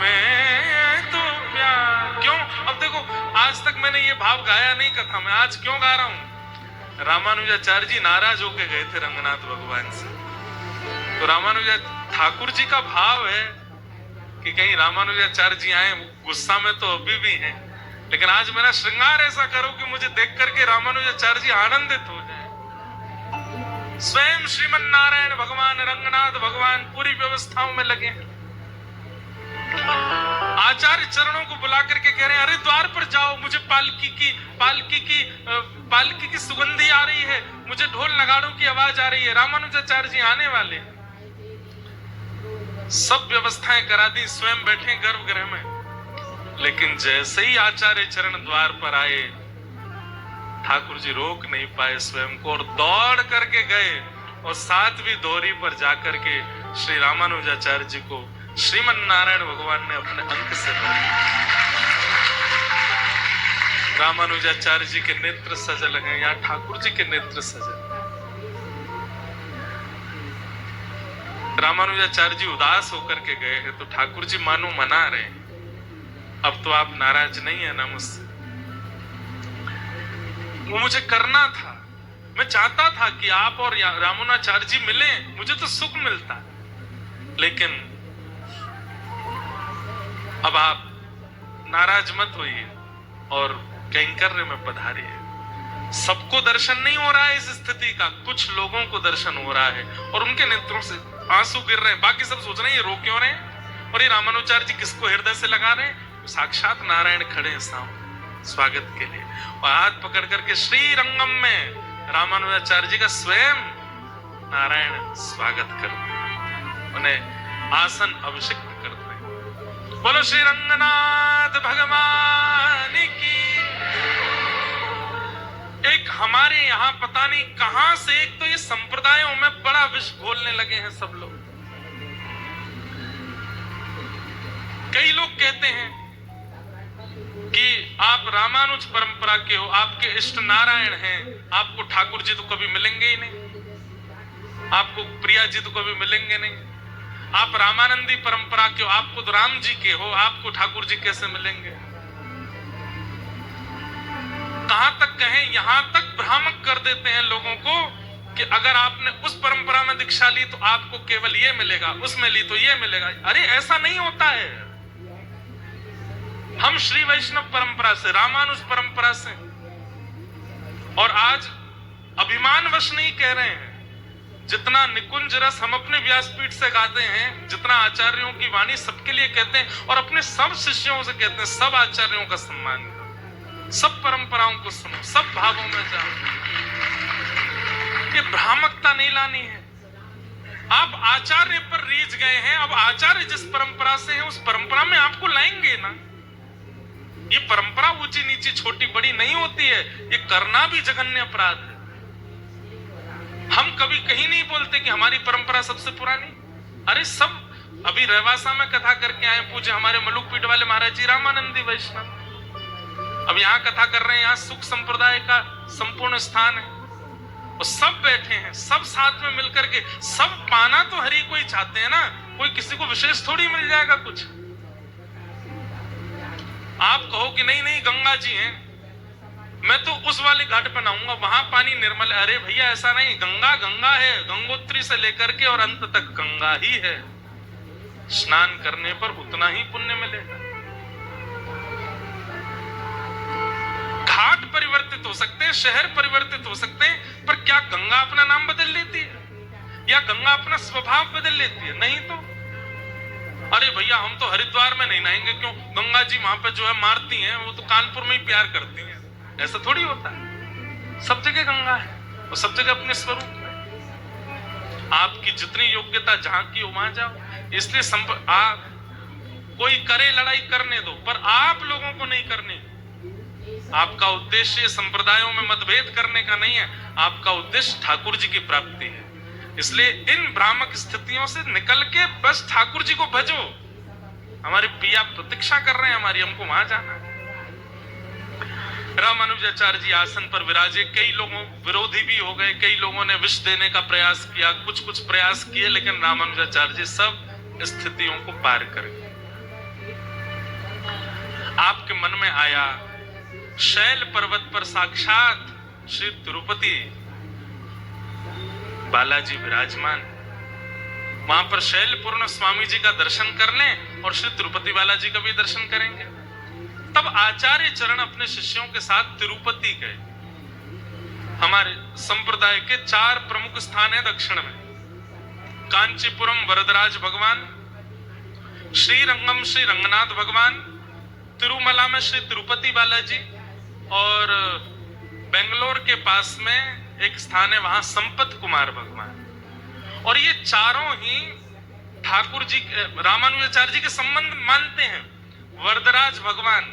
मैं तो प्यार। क्यों, अब देखो, आज तक मैंने ये भाव गाया नहीं कथा में, आज क्यों गा रहा हूं। रामानुजाचार्य जी नाराज होके गए थे रंगनाथ भगवान से, तो रामानुजा ठाकुर जी का भाव है कि कहीं रामानुजाचार्य जी आए, गुस्सा में तो अभी भी हैं, लेकिन आज मेरा श्रृंगार ऐसा करो कि मुझे देख करके रामानुजाचार्य जी आनंदित हो जाए। स्वयं श्रीमन नारायण भगवान, रंगनाथ भगवान पूरी व्यवस्थाओं में लगे हैं। आचार्य चरणों को बुला करके कह रहे हैं, अरे द्वार पर जाओ, मुझे पालकी की सुगंधी आ रही है, मुझे ढोल नगाड़ों की आवाज आ रही है, रामानुजाचार्य जी आने वाले। सब व्यवस्थाएं करा दी, स्वयं बैठे गर्भगृह में, लेकिन जैसे ही आचार्य चरण द्वार पर आए, ठाकुर जी रोक नहीं पाए स्वयं को और दौड़ करके गए और सातवीं दोहरी पर जाकर के श्री रामानुजाचार्य जी को श्रीमन नारायण भगवान ने अपने अंक से रामानुजाचार्य जी के नेत्र सजल हैं, यहाँ ठाकुर जी के नेत्र सजल। रामानुजाचार्य जी उदास होकर के गए हैं तो ठाकुर जी मानो मना रहे हैं, अब तो आप नाराज नहीं है ना मुझसे। वो मुझे करना था, मैं चाहता था कि आप और रामानुजाचार्य जी मिले, मुझे तो सुख मिलता, लेकिन अब आप नाराज मत होइए और कैंकर्य में पधारिए। सबको दर्शन नहीं हो रहा है इस स्थिति का, कुछ लोगों को दर्शन हो रहा है और उनके नेत्रों से आंसू गिर रहे हैं। बाकी सब सोच रहे हैं ये रो क्यों रहे हैं, और ये रामानुजाचार्य जी किसको हृदय से लगा रहे हैं। साक्षात नारायण खड़े हैं सामने स्वागत के लिए, और हाथ पकड़ करके श्री रंगम में रामानुजाचार्य जी का स्वयं नारायण स्वागत करते हैं, उन्हें आसन अभिषिक्त करते हैं। बोलो श्री रंगनाथ भगवान की। एक हमारे यहाँ पता नहीं कहां से एक तो ये संप्रदायों में बड़ा विष घोलने लगे हैं सब लोग। कई लोग कहते हैं कि आप रामानुज परंपरा के हो, आपके इष्ट नारायण हैं, आपको ठाकुर जी तो कभी मिलेंगे ही नहीं, आपको प्रिया जी तो कभी मिलेंगे नहीं। आप रामानंदी परंपरा के हो, आपको तो राम जी के हो, आपको ठाकुर जी कैसे मिलेंगे। कहां तक कहें, यहां तक भ्रामक कर देते हैं लोगों को कि अगर आपने उस परंपरा में दीक्षा ली तो आपको केवल ये मिलेगा, उसमें ली तो ये मिलेगा। अरे ऐसा नहीं होता है। हम श्री वैष्णव परंपरा से, रामानुज परंपरा से, और आज अभिमानवश नहीं कह रहे हैं, जितना निकुंज रस हम अपने व्यासपीठ से गाते हैं, जितना आचार्यों की वाणी सबके लिए कहते हैं और अपने सब शिष्यों से कहते हैं, सब आचार्यों का सम्मान करो, सब परंपराओं को सुनो, सब भावों में जाओ। ये भ्रामकता नहीं लानी है। आप आचार्य पर रीझ गए हैं, अब आचार्य जिस परंपरा से है उस परंपरा में आपको लाएंगे ना। ये परंपरा ऊंची नीची छोटी बड़ी नहीं होती है, ये करना भी जघन्य अपराध है। हम कभी कहीं नहीं बोलते कि हमारी परंपरा सबसे पुरानी। अरे सब अभी रहवासा में कथा करके आए पूज्य हमारे मलुकपीठ वाले महाराज जी रामानंदी वैष्णव, अब यहाँ कथा कर रहे हैं। यहाँ सुख संप्रदाय का संपूर्ण स्थान है और सब बैठे हैं, सब साथ में मिलकर के, सब पाना तो हरि को ही चाहते हैं ना, कोई किसी को विशेष थोड़ी मिल जाएगा कुछ। आप कहो कि नहीं नहीं गंगा जी हैं, मैं तो उस वाले घाट पर नहाऊंगा, वहां पानी निर्मल है। अरे भैया ऐसा नहीं, गंगा गंगा है, गंगोत्री से लेकर के और अंत तक गंगा ही है। स्नान करने पर उतना ही पुण्य मिलेगा। घाट परिवर्तित हो सकते हैं, शहर परिवर्तित हो सकते हैं, पर क्या गंगा अपना नाम बदल लेती है या गंगा अपना स्वभाव बदल लेती है? नहीं तो। अरे भैया हम तो हरिद्वार में नहीं नहाएंगे, क्यों? गंगा जी वहां पे जो है मारती हैं, वो तो कानपुर में ही प्यार करती हैं। ऐसा थोड़ी होता है। सब जगह गंगा है और सब जगह अपने स्वरूप में। आपकी जितनी योग्यता जहां की वहां जाओ। इसलिए कोई करे लड़ाई करने दो, पर आप लोगों को नहीं करनी। आपका उद्देश्य संप्रदायों में मतभेद करने का नहीं है, आपका उद्देश्य ठाकुर जी की प्राप्ति है। इसलिए इन भ्रामक स्थितियों से निकल के बस ठाकुर जी को भजो। हमारे पिया प्रतीक्षा कर रहे हैं हमारी, हमको वहां जाना है। रामानुजाचार्य जी आसन पर विराजे, कई लोगों विरोधी भी हो गए, कई लोगों ने विष देने का प्रयास किया, कुछ प्रयास किए, लेकिन रामानुजाचार्य जी सब स्थितियों को पार कर गए। आपके मन में आया शैल पर्वत पर साक्षात श्री तिरुपति बालाजी विराजमान, वहां पर शैलपूर्ण स्वामी जी का दर्शन कर लें और श्री तिरुपति बालाजी का भी दर्शन करेंगे। तब आचार्य चरण अपने शिष्यों के साथ तिरुपति गए। हमारे संप्रदाय के 4 प्रमुख स्थान है दक्षिण में, कांचीपुरम वरदराज भगवान, श्रीरंगम श्री रंगनाथ भगवान, तिरुमला में श्री तिरुपति बालाजी, और बेंगलोर के पास में एक स्थान है वहां संपत कुमार भगवान। और ये चारों ही ठाकुर जी रामानुजाचार्य जी के संबंध मानते हैं। वरदराज भगवान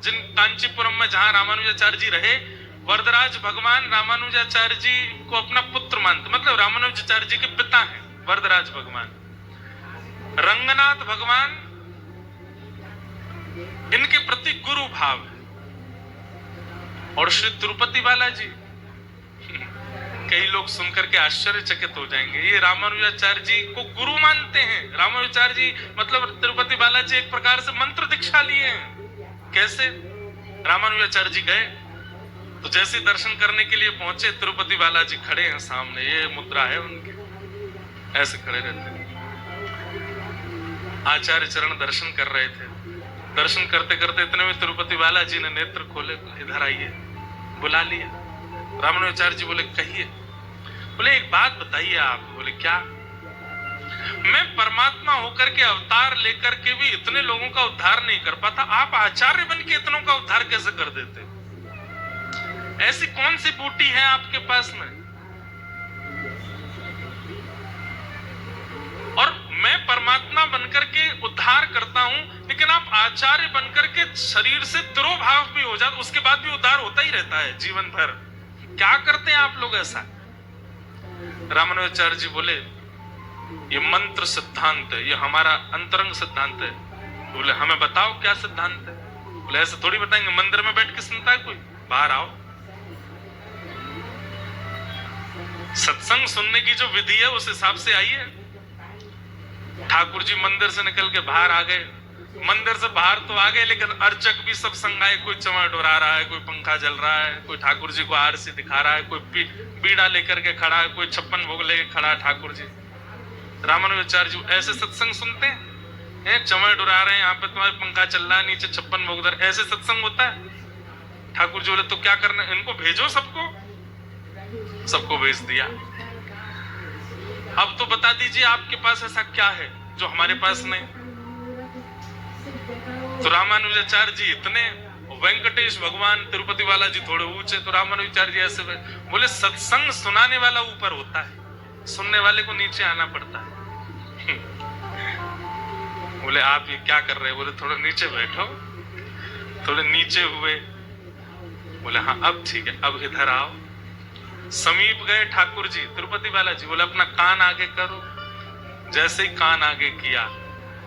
जिन कांचीपुरम में जहां रामानुजाचार्य जी रहे, वरदराज भगवान रामानुजाचार्य जी को अपना पुत्र मानते, मतलब रामानुजाचार्य जी के पिता हैं वरदराज भगवान। रंगनाथ भगवान इनके प्रति गुरु भाव है। और श्री तिरुपति बालाजी, कई लोग सुनकर के आश्चर्यचकित हो जाएंगे, ये रामानुजाचार्य जी को गुरु मानते हैं। रामानुजाचार्य जी मतलब तिरुपति बालाजी एक प्रकार से मंत्र दीक्षा लिए हैं। कैसे? रामानुजाचार्य जी गए तो जैसे दर्शन करने के लिए पहुंचे, तिरुपति बालाजी खड़े हैं सामने, ये मुद्रा है उनकी, ऐसे खड़े रहते हैं। आचार्य चरण दर्शन कर रहे थे। दर्शन करते करते इतने में तिरुपति बालाजी ने नेत्र खोले, इधर आइए, बुला लिया। रामानुजाचार्य जी बोले कहिए। बोले एक बात बताइए आप। बोले क्या? मैं परमात्मा होकर के अवतार लेकर के भी इतने लोगों का उद्धार नहीं कर पाता, आप आचार्य बन के इतनों का उद्धार कैसे कर देते? ऐसी कौन सी बूटी है आपके पास में? और मैं परमात्मा बनकर के उद्धार करता हूं, लेकिन आप आचार्य बनकर के शरीर से तिरोभाव भी हो जाता, उसके बाद भी उद्धार होता ही रहता है जीवन भर। क्या करते हैं आप लोग ऐसा? रामानुजाचार्य जी बोले ये मंत्र सिद्धांत है, ये हमारा अंतरंग सिद्धांत है। बोले हमें बताओ क्या सिद्धांत है? बोले ऐसे थोड़ी बताएंगे, मंदिर में बैठ के सुनता है कोई, बाहर आओ। सत्संग सुनने की जो विधि है उस हिसाब से आइए। ठाकुर जी मंदिर से निकल के बाहर आ गए। मंदिर से बाहर तो आ गए, लेकिन अर्चक भी सब संग आए, कोई चमड़ उड़ा रहा है, कोई पंखा जल रहा है, कोई ठाकुर जी को आरसी दिखा रहा है, कोई बीड़ा लेकर के खड़ा है, कोई 56 भोग लेके खड़ा है ठाकुर जी। रामानुजाचार्य जी ऐसे सत्संग सुनते हैं? चमड़ उड़ा रहे हैं, यहाँ पे तुम्हारे पंखा चल रहा है, नीचे 56 भोग दर, ऐसे सत्संग होता है? ठाकुर जी बोले तो क्या करना है, इनको भेजो, सबको भेज दिया। अब तो बता दीजिए आपके पास ऐसा क्या है जो हमारे पास नहीं? तो रामानुजाचार्य जी इतने, वेंकटेश भगवान तिरुपति बालाजी थोड़े ऊंचे, तो रामानुजाचार्य जी ऐसे बोले सत्संग सुनाने वाला ऊपर होता है, सुनने वाले को नीचे आना पड़ता है। बोले आप ये क्या कर रहे हैं? बोले थोड़ा नीचे बैठो। थोड़े नीचे हुए। बोले हाँ अब ठीक है, अब इधर आओ। समीप गए ठाकुर जी, तिरुपति बालाजी बोले अपना कान आगे करो। जैसे ही कान आगे किया,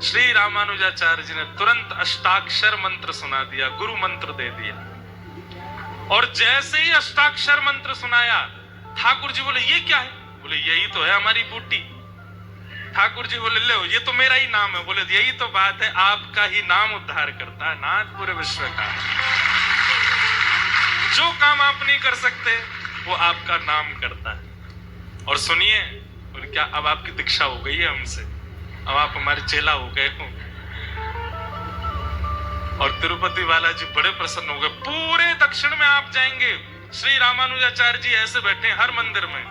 श्री रामानुजाचार्य जी ने तुरंत अष्टाक्षर मंत्र सुना दिया, गुरु मंत्र दे दिया। और जैसे ही अष्टाक्षर मंत्र सुनाया, ठाकुर जी बोले ये क्या है? बोले यही तो है हमारी बूटी। ठाकुर जी बोले लो ये तो मेरा ही नाम है। बोले यही तो बात है, आपका ही नाम उद्धार करता है, नाथ पूरे विश्व का। जो काम आप नहीं कर सकते वो आपका नाम करता है। और सुनिए, बोले क्या अब आपकी दीक्षा हो गई है हमसे, अब आप हमारे चेला हो गए हो। और तिरुपति बालाजी बड़े प्रसन्न हो गए। पूरे दक्षिण में आप जाएंगे, श्री रामानुजाचार्य जी ऐसे बैठे हर मंदिर में,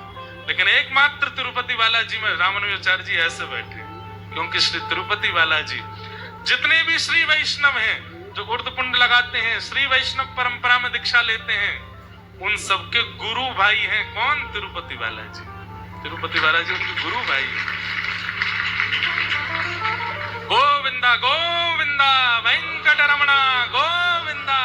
लेकिन एकमात्र तिरुपति बालाजी में रामानुजाचार्य जी ऐसे बैठे, क्योंकि श्री तिरुपति बालाजी जितने भी श्री वैष्णव हैं जो उर्दपुंड लगाते हैं, श्री वैष्णव परंपरा में दीक्षा लेते हैं, उन सबके गुरु भाई हैं। कौन? तिरुपति बालाजी। तिरुपति बालाजी उनके गुरु भाई हैं। गोविंदा गोविंदा वेंकटरमणा गोविंदा।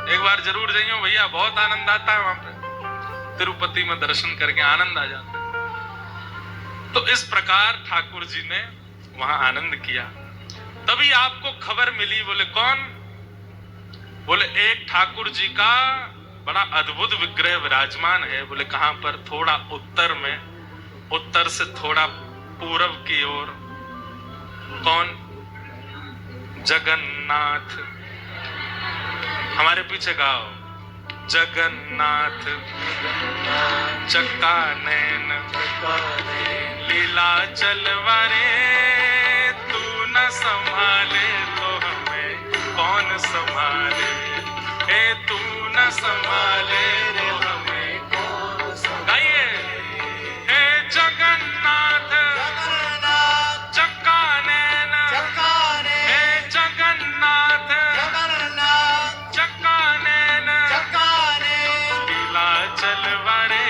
एक बार जरूर जाइए भैया, बहुत आनंद आता है वहां पे, तिरुपति में दर्शन करके आनंद आ जाता है। तो इस प्रकार ठाकुर जी ने वहां आनंद किया। तभी आपको खबर मिली। बोले कौन? बोले एक ठाकुर जी का बड़ा अद्भुत विग्रह विराजमान है। बोले कहां पर? थोड़ा उत्तर में, उत्तर से थोड़ा पूर्व की ओर। कौन? जगन्नाथ। हमारे पीछे गाओ जगन्नाथ चक्का नैन लीला चलवारे, तू न संभाले तो हमें कौन संभाले, हे तू न संभाले तो हमें कौन संभाले। हे जगन्नाथ चक्का नैन, हे जगन्नाथ चक्का नैन लीला चलवारे,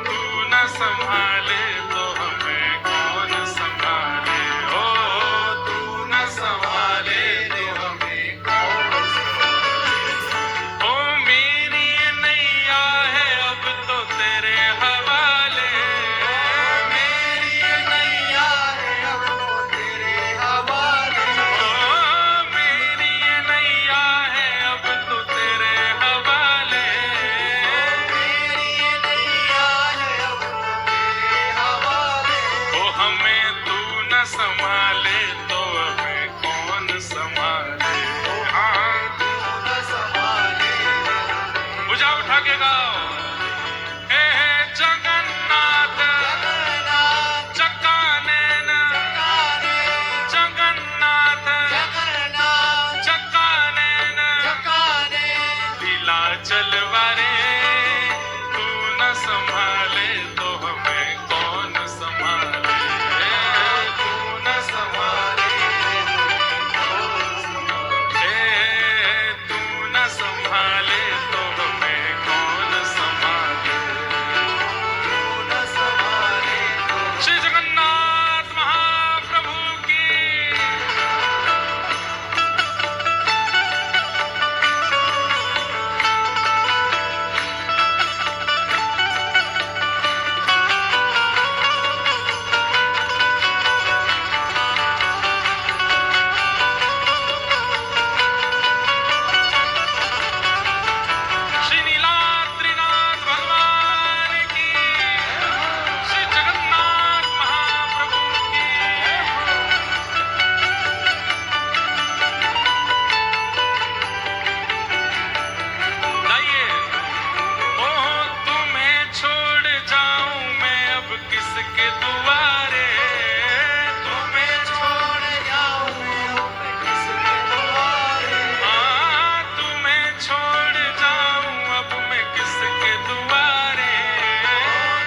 तू न संभाले तो हमें कौन संभाले, ओ तू न संभाले तो हमें कौन संभाले। ओ मेरी नैया है अब तो तेरे हवाले, मेरी नैया है अब तो तेरे हवाले, ओ मेरी नैया है अब तो तेरे हवाले, मेरी नैया है अब तो तेरे हवाले। ओ हमें तू न संभाले तो हमें कौन संभाले, हाँ तू न संभाले। भुजा उठा के गाओ, हे जगन्नाथ चक्का नैन, जगन्नाथ चक्का नैन लीला चलवारे, तू न संभाले तो हमें कौन संभाले, तू न संभाले तू न संभाले तो हमें कौन संभाले, तू न संभाले। श्री जगन्नाथ महाप्रभु की। श्री नीलाद्रिनाथ भगवान की, श्री जगन्नाथ महाप्रभु की। गाइए, ओ तुम्हें छोड़ जाऊं मैं अब किसके दुआरे, तुम्हें छोड़ जाऊं मैं अब किसके दुआरे, हाँ तुम्हें छोड़ जाऊं अब मैं किसके दुआरे,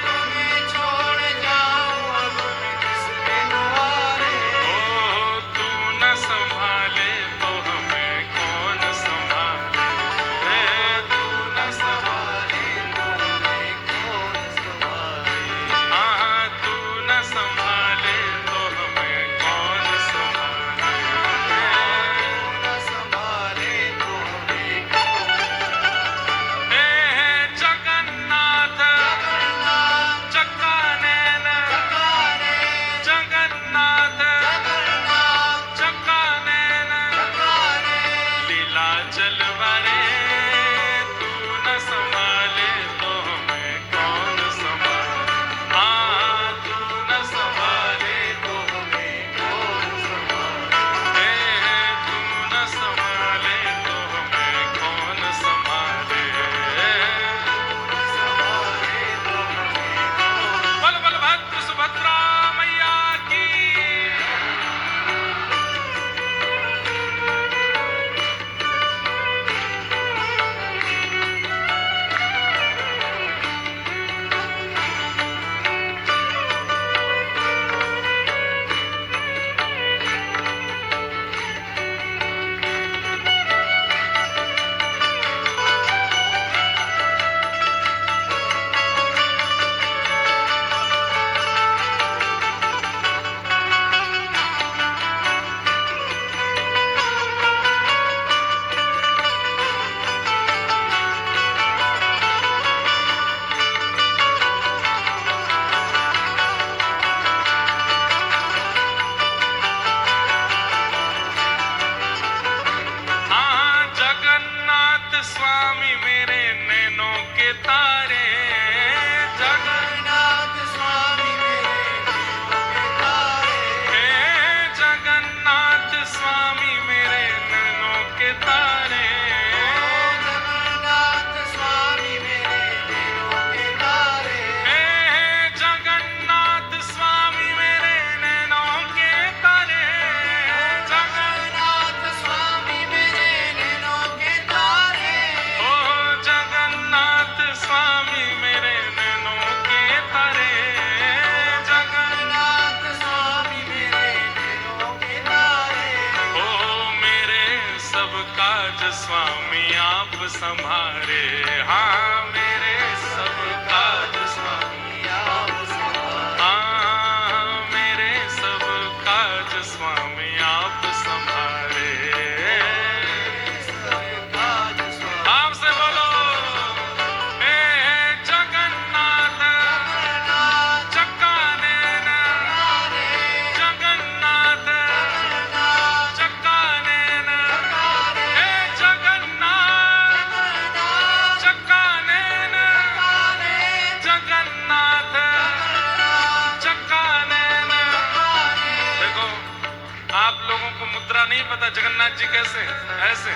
तुम्हें छोड़ जाऊं अब मैं किसके दुआरे। ओ तू न संभाले तो हमें कौन संभाले, तू न संभाले तो हमें कौन संभाले, हाँ तू न संभाले तो हमें कौन संभाले, तू न संभाले तो हमें कौन। हे जगन्नाथ चक्का नैन, जगन्नाथ चक्का नैन लीला चलवारे, तू न संभाले तो हमें कौन संभाले, हाँ तू न संभाले तो हमें कौन संभाले, तू न संभाले तो हमें कौन संभाले, तू न संभाले तो हमें कौन। बल बलभद्र सुभद्रा मैया की। स्वामी मेरे नैनों के तारे, जगन्नाथ काज स्वामी आप संभारे, हाँ मेरे सब काज स्वामी आप संभारे, हाँ मेरे सब काज स्वामी आप संभारे। आपसे बोलो हे जगन्नाथ चक्काने जगन्नाथ चक्काने हे जगन्नाथ चक्काने जगन्नाथ चक्काने। देखो आप लोगों को मुद्रा नहीं पता जगन्नाथ जी कैसे, ऐसे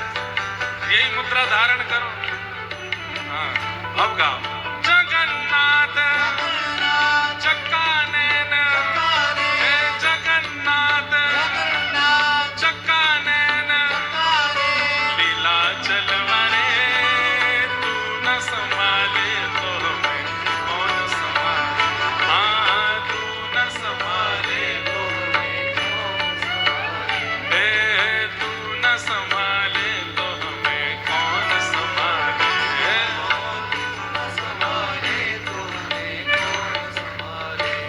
यही मुद्रा धारण करो। हाँ अब गाओ जगन्नाथ चक्काने हे जगन्नाथ चक्काने लीला चलवारे तू न संभाले तो हमें कौन संभाले, हाँ तू न संभाले तो हमें कौन संभाले, हे तू न संभाले तो हमें कौन संभाले,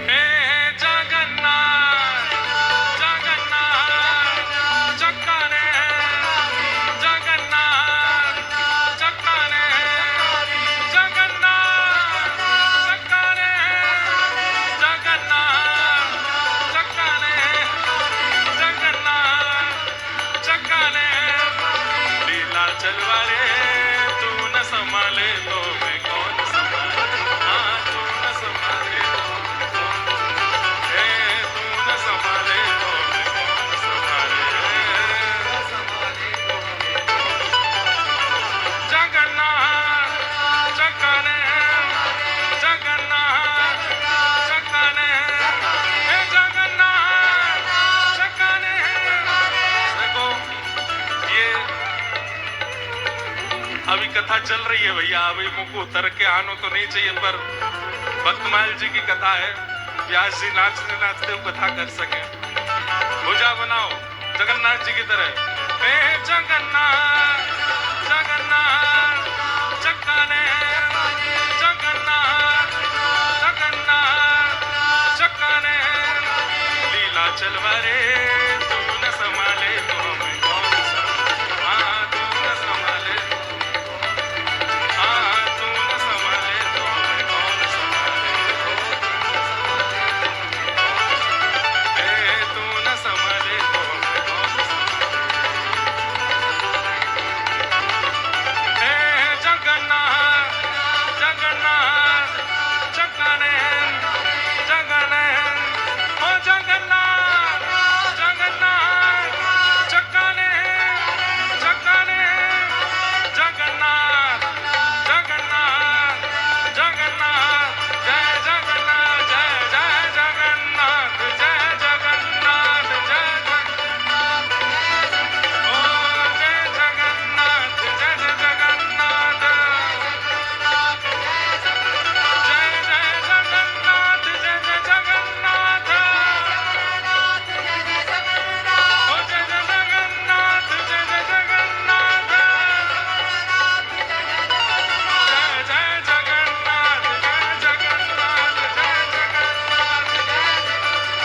हे जगन्नाथ जगन्नाथ चक्काने जगन्नाथ चक्काने जगन्नाथ चक्काने जगन्नाथ चक्काने जगन्नाथ चक्काने लीला चलवारे तू न संभाले तो मैं कौन संभाले, हाँ तू न संभाले तो हे तू न संभाले तो मैं कौन संभाले। जगन्नाथ चक्काने जगन्नाथ चक्काने हे जगन्नाथ चक्काने। देखो ये अभी कथा चल रही है भैया, अभी मुझको उतर के आनो तो नहीं चाहिए, पर भक्तमाल जी की कथा है, व्यास जी नाचते नाचते वो कथा कर सके। भुजा बनाओ जगन्नाथ जी की तरह, हे जगन्नाथ जगन्नाथ चक्काने जगन्नाथ जगन्नाथ चक्काने लीला चलवारे तू न संभाले तो हमें कौन संभाले, हाँ तू न संभाले, हाँ तू न संभाले तो हमें कौन संभाले, हे तू न संभाले तो हमें कौन संभाले, हे जगन्नाथ जगन्नाथ चक्काने जगन्नाथ ओ जगन्नाथ जगन्नाथ चक्काने चक्काने जगन्नाथ जगन्नाथ जगन्नाथ जय जगन्नाथ जय जय जगन्नाथ जय जगन्नाथ जय जगन्नाथ ओ जय जगन्नाथ जय जय जगन्नाथ जय जय जगन्नाथ जय जय जगन्नाथ ओ जय जय जगन्नाथ जय जय जगन्नाथ जय जय जगन्नाथ जय जगन्नाथ जय जगन्नाथ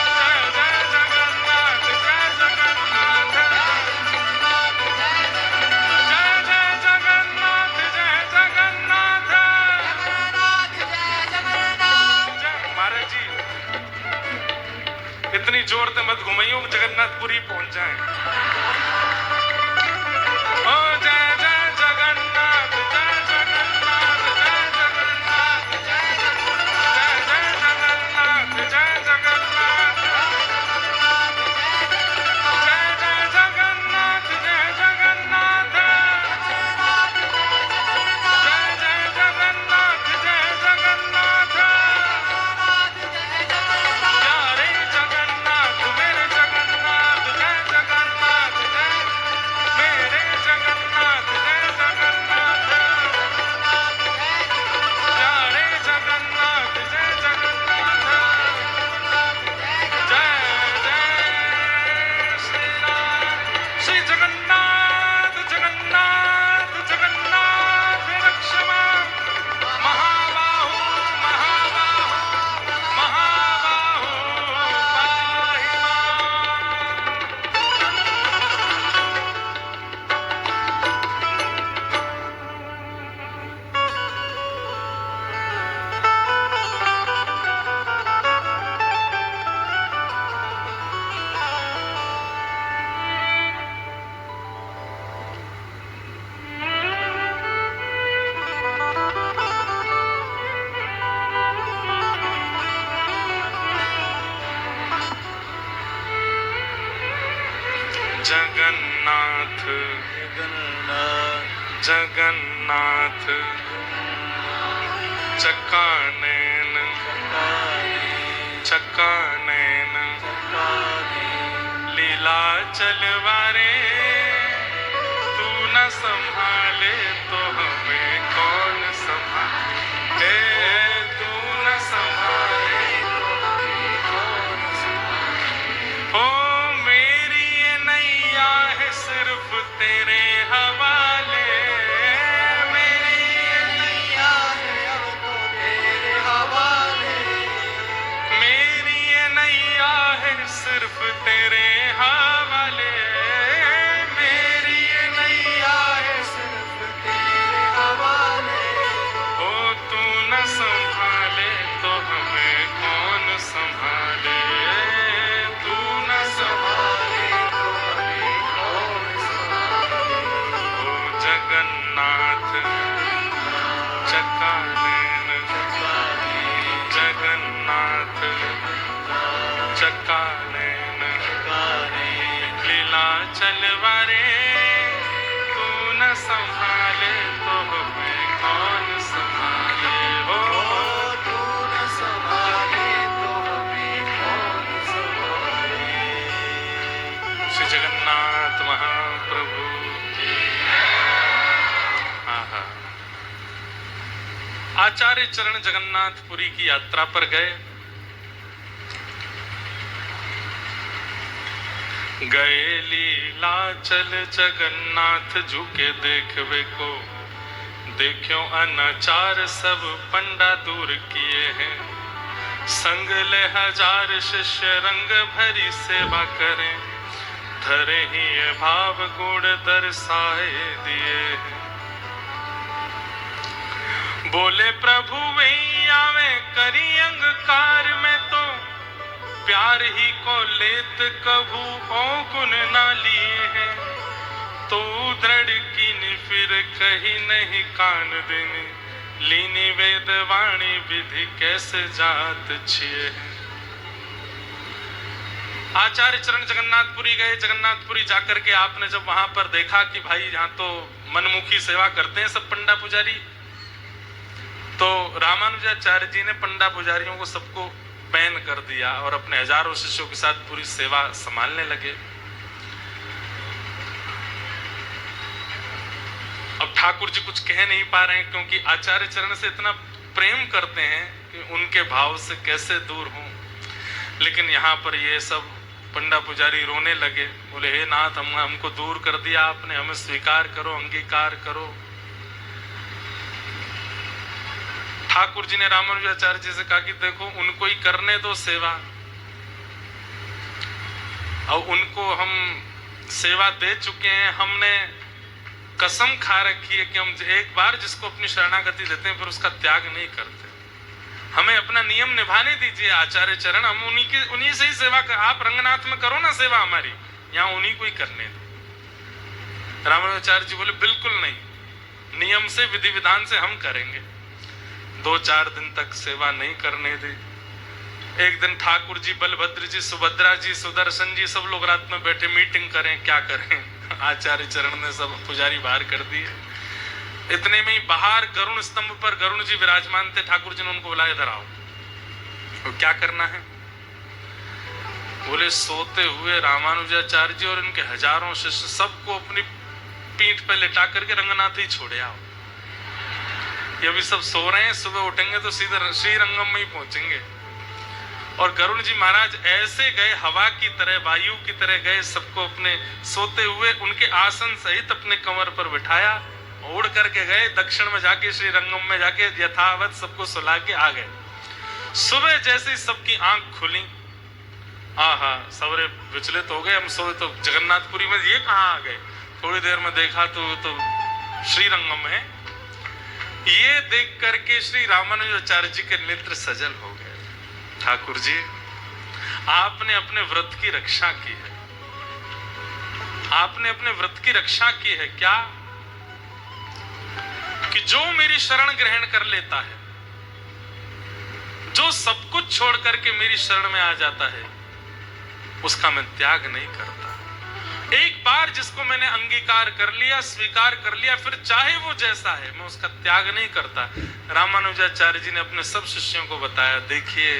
जय जय जगन्नाथ जय जगन्नाथ जय जय जगन्नाथ जय जगन्नाथ। महाराज जी इतनी जोर से मत घुमाइयो जगन्नाथपुरी पहुंच जाए। ओ जय जय जगन्नाथ जय जगन्नाथ जय जगन्नाथ जय जय जगन्नाथ जय जगन्नाथ जय जय जगन्नाथ जय जगन्नाथ जय जय जगन्नाथ जय जगन्नाथ प्यारे जगन्नाथ मेरे जगन्नाथ जय जगन्नाथ जगन्नाथ जगन्नाथ चक्कानैन चक्कानैन लीला चलवारे तू न संभाले तो हमें कौन संभाले तू न संभाले तो हमें कौन संभाले ओ मेरी ये नैया है सिर्फ तेरे हवाले मेरी ये नैया है अब तो तेरे हवाले मेरी ये नैया है सिर्फ तेरे हवाले मेरी ये नैया है सिर्फ तेरे हवाले ओ तू न संभाले तो हमें कौन संभाले तू न संभाले तो हमें कौन संभाले ओ जगन्नाथ चक्कानैन जगन्नाथ चक्कानैन लीला चलवारे तू न संभाले तो हमें कौन संभाले हो तू न संभाले तो हमें कौन संभाले श्री जगन्नाथ महाप्रभु की आहा। आचार्य चरण जगन्नाथपुरी की यात्रा पर गए लीलाचल जगन्नाथ झुके देखवे को देखो अनाचार सब पंडा दूर किए हैं संग ले हजार शिष्य रंग भरी सेवा करें धरे ही ये भाव गुण दर्शाए दिए हैं बोले प्रभु वही आवे करी अंगकार में तो प्यार ही को लेत कभू ओ गुण ना लिए हैं तो दृढ़ कीनी फिर कहीं नहीं कान देने लीनी वेद वाणी विधि कैसे जात छिए हैं। आचार्य चरण जगन्नाथपुरी गए जगन्नाथपुरी जाकर के आपने जब वहां पर देखा कि भाई यहाँ तो मनमुखी सेवा करते हैं सब पंडा पुजारी तो रामानुजाचार्य जी ने पंडा पुजारियों को सबको बैन कर दिया और अपने हजारों शिष्यों के साथ पूरी सेवा संभालने लगे। अब ठाकुर जी कुछ कह नहीं पा रहे हैं क्योंकि आचार्य चरण से इतना प्रेम करते हैं कि उनके भाव से कैसे दूर हों। लेकिन यहाँ पर ये सब पंडा पुजारी रोने लगे बोले हे नाथ हमको दूर कर दिया आपने हमें स्वीकार करो अंगीकार करो। ठाकुर जी ने रामानुजाचार्य जी से कहा कि देखो उनको ही करने दो सेवा और उनको हम सेवा दे चुके हैं हमने कसम खा रखी है कि हम एक बार जिसको अपनी शरणागति देते हैं फिर उसका त्याग नहीं करते हमें अपना नियम निभाने दीजिए आचार्य चरण हम उन्हीं से ही सेवा कर आप रंगनाथ में करो ना सेवा हमारी यहाँ उन्हीं को ही करने दो। रामानुजाचार्य जी बोले बिल्कुल नहीं नियम से विधि विधान से हम करेंगे। 2-4 दिन तक सेवा नहीं करने दी। एक दिन ठाकुर जी बलभद्र जी सुभद्रा जी सुदर्शन जी सब लोग रात में बैठे मीटिंग करें क्या करें। आचार्य चरण ने सब पुजारी बाहर कर दिए। इतने में ही बाहर गरुण स्तंभ पर गरुण जी विराजमान थे। ठाकुर जी ने उनको बुलाया इधर आओ तो क्या करना है। बोले सोते हुए रामानुजाचार्य जी और इनके हजारों शिष्य सबको अपनी पीठ पे लिटा करके रंगनाथ ही छोड़े आओ। ये अभी सब सो रहे हैं सुबह उठेंगे तो सीधे श्रीरंगम में ही पहुंचेंगे। और गरुड़ जी महाराज ऐसे गए हवा की तरह वायु की तरह गए सबको अपने सोते हुए उनके आसन सहित अपने कमर पर बिठाया उड़ करके गए दक्षिण में जाके श्रीरंगम में जाके यथावत सबको सुला के आ गए। सुबह जैसे ही सबकी आंख खुली आहा सवरे विचलित हो गए हम सोए तो जगन्नाथपुरी में ये कहाँ आ गए। थोड़ी देर में देखा तो श्रीरंगम है। ये देख करके श्री रामानुजाचार्य जी के नेत्र सजल हो गए। ठाकुर जी आपने अपने व्रत की रक्षा की है। आपने अपने व्रत की रक्षा की है क्या कि जो मेरी शरण ग्रहण कर लेता है जो सब कुछ छोड़ करके मेरी शरण में आ जाता है उसका मैं त्याग नहीं करता। एक बार जिसको मैंने अंगीकार कर लिया, स्वीकार कर लिया, फिर चाहे वो जैसा है मैं उसका त्याग नहीं करता। रामानुजाचार्य जी ने अपने सब शिष्यों को बताया, देखिए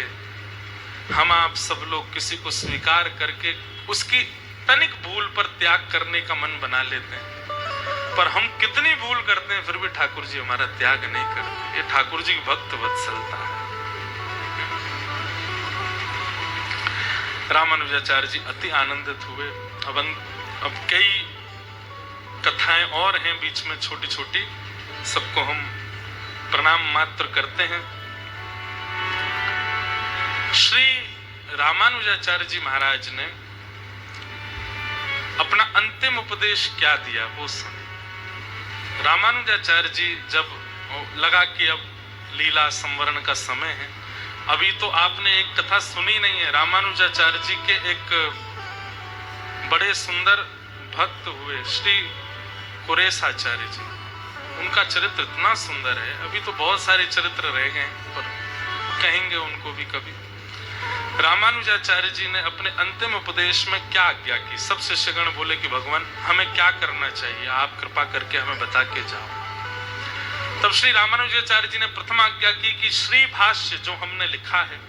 हम आप सब लोग किसी को स्वीकार करके उसकी तनिक भूल पर त्याग करने का मन बना लेते हैं, पर हम कितनी भूल करते हैं फिर भी ठाकुर जी हमारा त्याग नहीं करते। ये ठाकुर जी की भक्त वत्सलता है। रामानुजाचार्य जी अति आनंदित हुए। अब कई कथाएं और हैं बीच में छोटी छोटी, सबको हम प्रणाम मात्र करते हैं। श्री रामानुजाचार्य जी महाराज ने अपना अंतिम उपदेश क्या दिया वो सुने। रामानुजाचार्य जी जब लगा कि अब लीला संवरण का समय है, अभी तो आपने एक कथा सुनी नहीं है। रामानुजाचार्य जी के एक बड़े सुंदर भक्त हुए श्री कुरेशाचार्य जी, उनका चरित्र इतना सुंदर है। अभी तो बहुत सारे चरित्र रह गए पर कहेंगे उनको भी कभी। रामानुजाचार्य जी ने अपने अंतिम उपदेश में क्या आज्ञा की। सब शिष्यगण बोले कि भगवान हमें क्या करना चाहिए, आप कृपा करके हमें बता के जाओ। तब श्री रामानुजाचार्य जी ने प्रथम आज्ञा की कि श्री भाष्य जो हमने लिखा है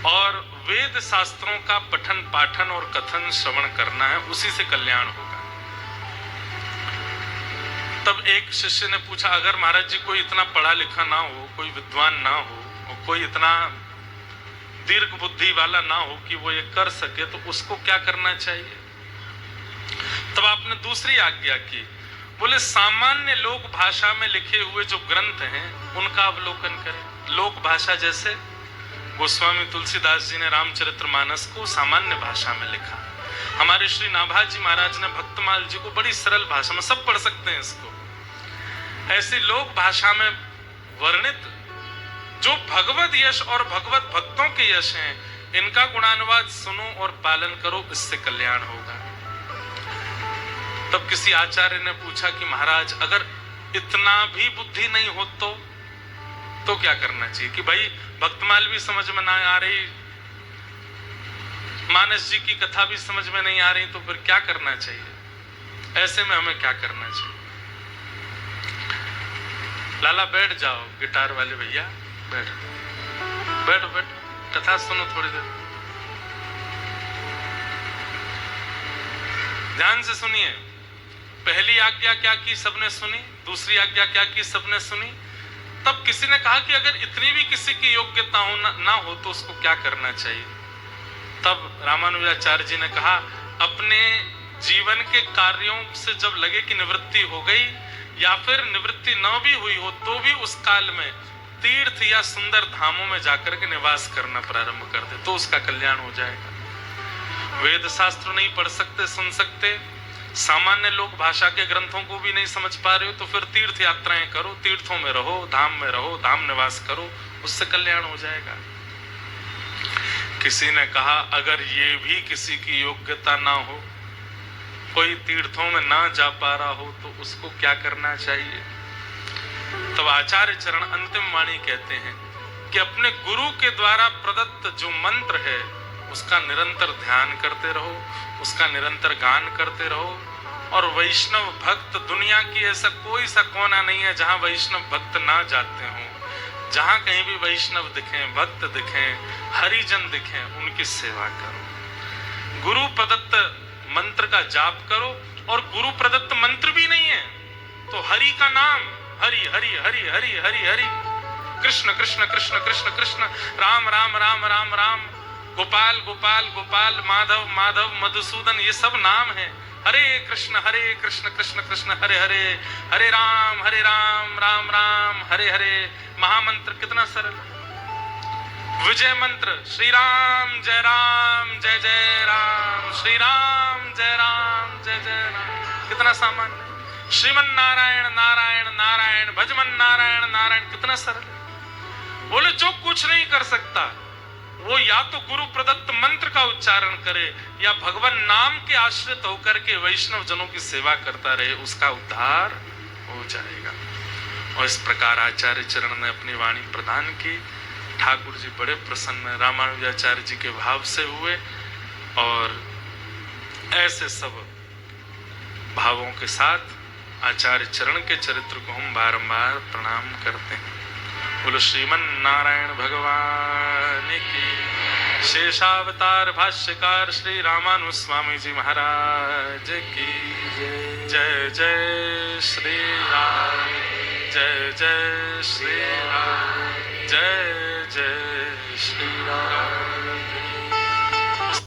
और वेद शास्त्रों का पठन पाठन और कथन श्रवण करना है, उसी से कल्याण होगा। तब एक शिष्य ने पूछा, अगर महाराज जी कोई इतना पढ़ा लिखा ना हो, कोई विद्वान ना हो और कोई इतना दीर्घ बुद्धि वाला ना हो कि वो ये कर सके, तो उसको क्या करना चाहिए? तब आपने दूसरी आज्ञा की, बोले सामान्य लोक भाषा में लिखे हुए जो ग्रंथ हैं उनका अवलोकन करें। लोक भाषा जैसे गोस्वामी तुलसीदास जी ने रामचरितमानस को सामान्य भाषा में लिखा। हमारे श्री नाभाजी महाराज ने भक्तमाल जी को बड़ी सरल भाषा में, सब पढ़ सकते हैं इसको, ऐसी लोक भाषा में वर्णित जो भगवत यश और भगवत भक्तों के यश हैं, इनका गुणानुवाद सुनो और पालन करो, इससे कल्याण होगा। तब किसी आचार्य ने पूछा कि महाराज अगर इतना भी बुद्धि नहीं हो तो क्या करना चाहिए? कि भाई भक्तमाल भी समझ में ना आ रही, मानस जी की कथा भी समझ में नहीं आ रही, तो फिर क्या करना चाहिए? ऐसे में हमें क्या करना चाहिए? लाला बैठ जाओ, गिटार वाले भैया बैठो बैठो बैठो, कथा सुनो थोड़ी देर, ध्यान से सुनिए। पहली आज्ञा क्या की सबने सुनी, दूसरी आज्ञा क्या की सबने सुनी। तब किसी ने कहा कि अगर इतनी भी किसी की योग्यता हो ना हो तो उसको क्या करना चाहिए? तब रामानुजाचार्य जी ने कहा, अपने जीवन के कार्यों से जब लगे कि निवृत्ति हो गई या फिर निवृत्ति न भी हुई हो, तो भी उस काल में तीर्थ या सुंदर धामों में जाकर के निवास करना प्रारंभ कर दे, तो उसका कल्याण हो जाएगा। वेद शास्त्र नहीं पढ़ सकते, सुन सकते, सामान्य लोग भाषा के ग्रंथों को भी नहीं समझ पा रहे हो, तो फिर तीर्थ यात्राएं करो, तीर्थों में रहो, धाम निवास करो, उससे कल्याण हो जाएगा। किसी ने कहा अगर ये भी किसी की योग्यता ना हो, कोई तीर्थों में ना जा पा रहा हो, तो उसको क्या करना चाहिए? तब आचार्य चरण अंतिम वाणी कहते हैं कि अपने गुरु के द्वारा प्रदत्त जो मंत्र है उसका निरंतर ध्यान करते रहो, उसका निरंतर गान करते रहो। और वैष्णव भक्त, दुनिया की ऐसा कोई सा कोना नहीं है जहां वैष्णव भक्त ना जाते हों। जहां कहीं भी वैष्णव दिखें, भक्त दिखें, हरिजन दिखें, उनकी सेवा करो। गुरु प्रदत्त मंत्र का जाप करो, और गुरु प्रदत्त मंत्र भी नहीं है तो हरि का नाम, हरि हरि हरि हरि हरि हरि, कृष्ण कृष्ण कृष्ण कृष्ण कृष्ण, राम राम राम राम राम, गोपाल गोपाल गोपाल, माधव माधव मधुसूदन, ये सब नाम है। हरे कृष्ण कृष्ण कृष्ण हरे हरे, हरे राम राम राम हरे हरे। महामंत्र कितना सरल। विजय मंत्र श्री राम जय राम, श्री राम जय राम, कितना सामान्य। श्रीमन नारायण नारायण नारायण, भजमन नारायण नारायण, कितना सरल। बोले जो कुछ नहीं कर सकता वो या तो गुरु प्रदत्त मंत्र का उच्चारण करे या भगवान नाम के आश्रित होकर के वैष्णव जनों की सेवा करता रहे, उसका उद्धार हो जाएगा। और इस प्रकार आचार्य चरण ने अपनी वाणी प्रदान की। ठाकुर जी बड़े प्रसन्न रामानुजाचार्य जी के भाव से हुए और ऐसे सब भावों के साथ आचार्य चरण के चरित्र को हम बारंबार प्रणाम करते हैं। बोलो श्रीमन नारायण भगवान की। शेषावतार भाष्यकार श्री रामानु स्वामी जी महाराज की जय। जय श्री राम, जय जय श्री राम, जय जय श्री राम।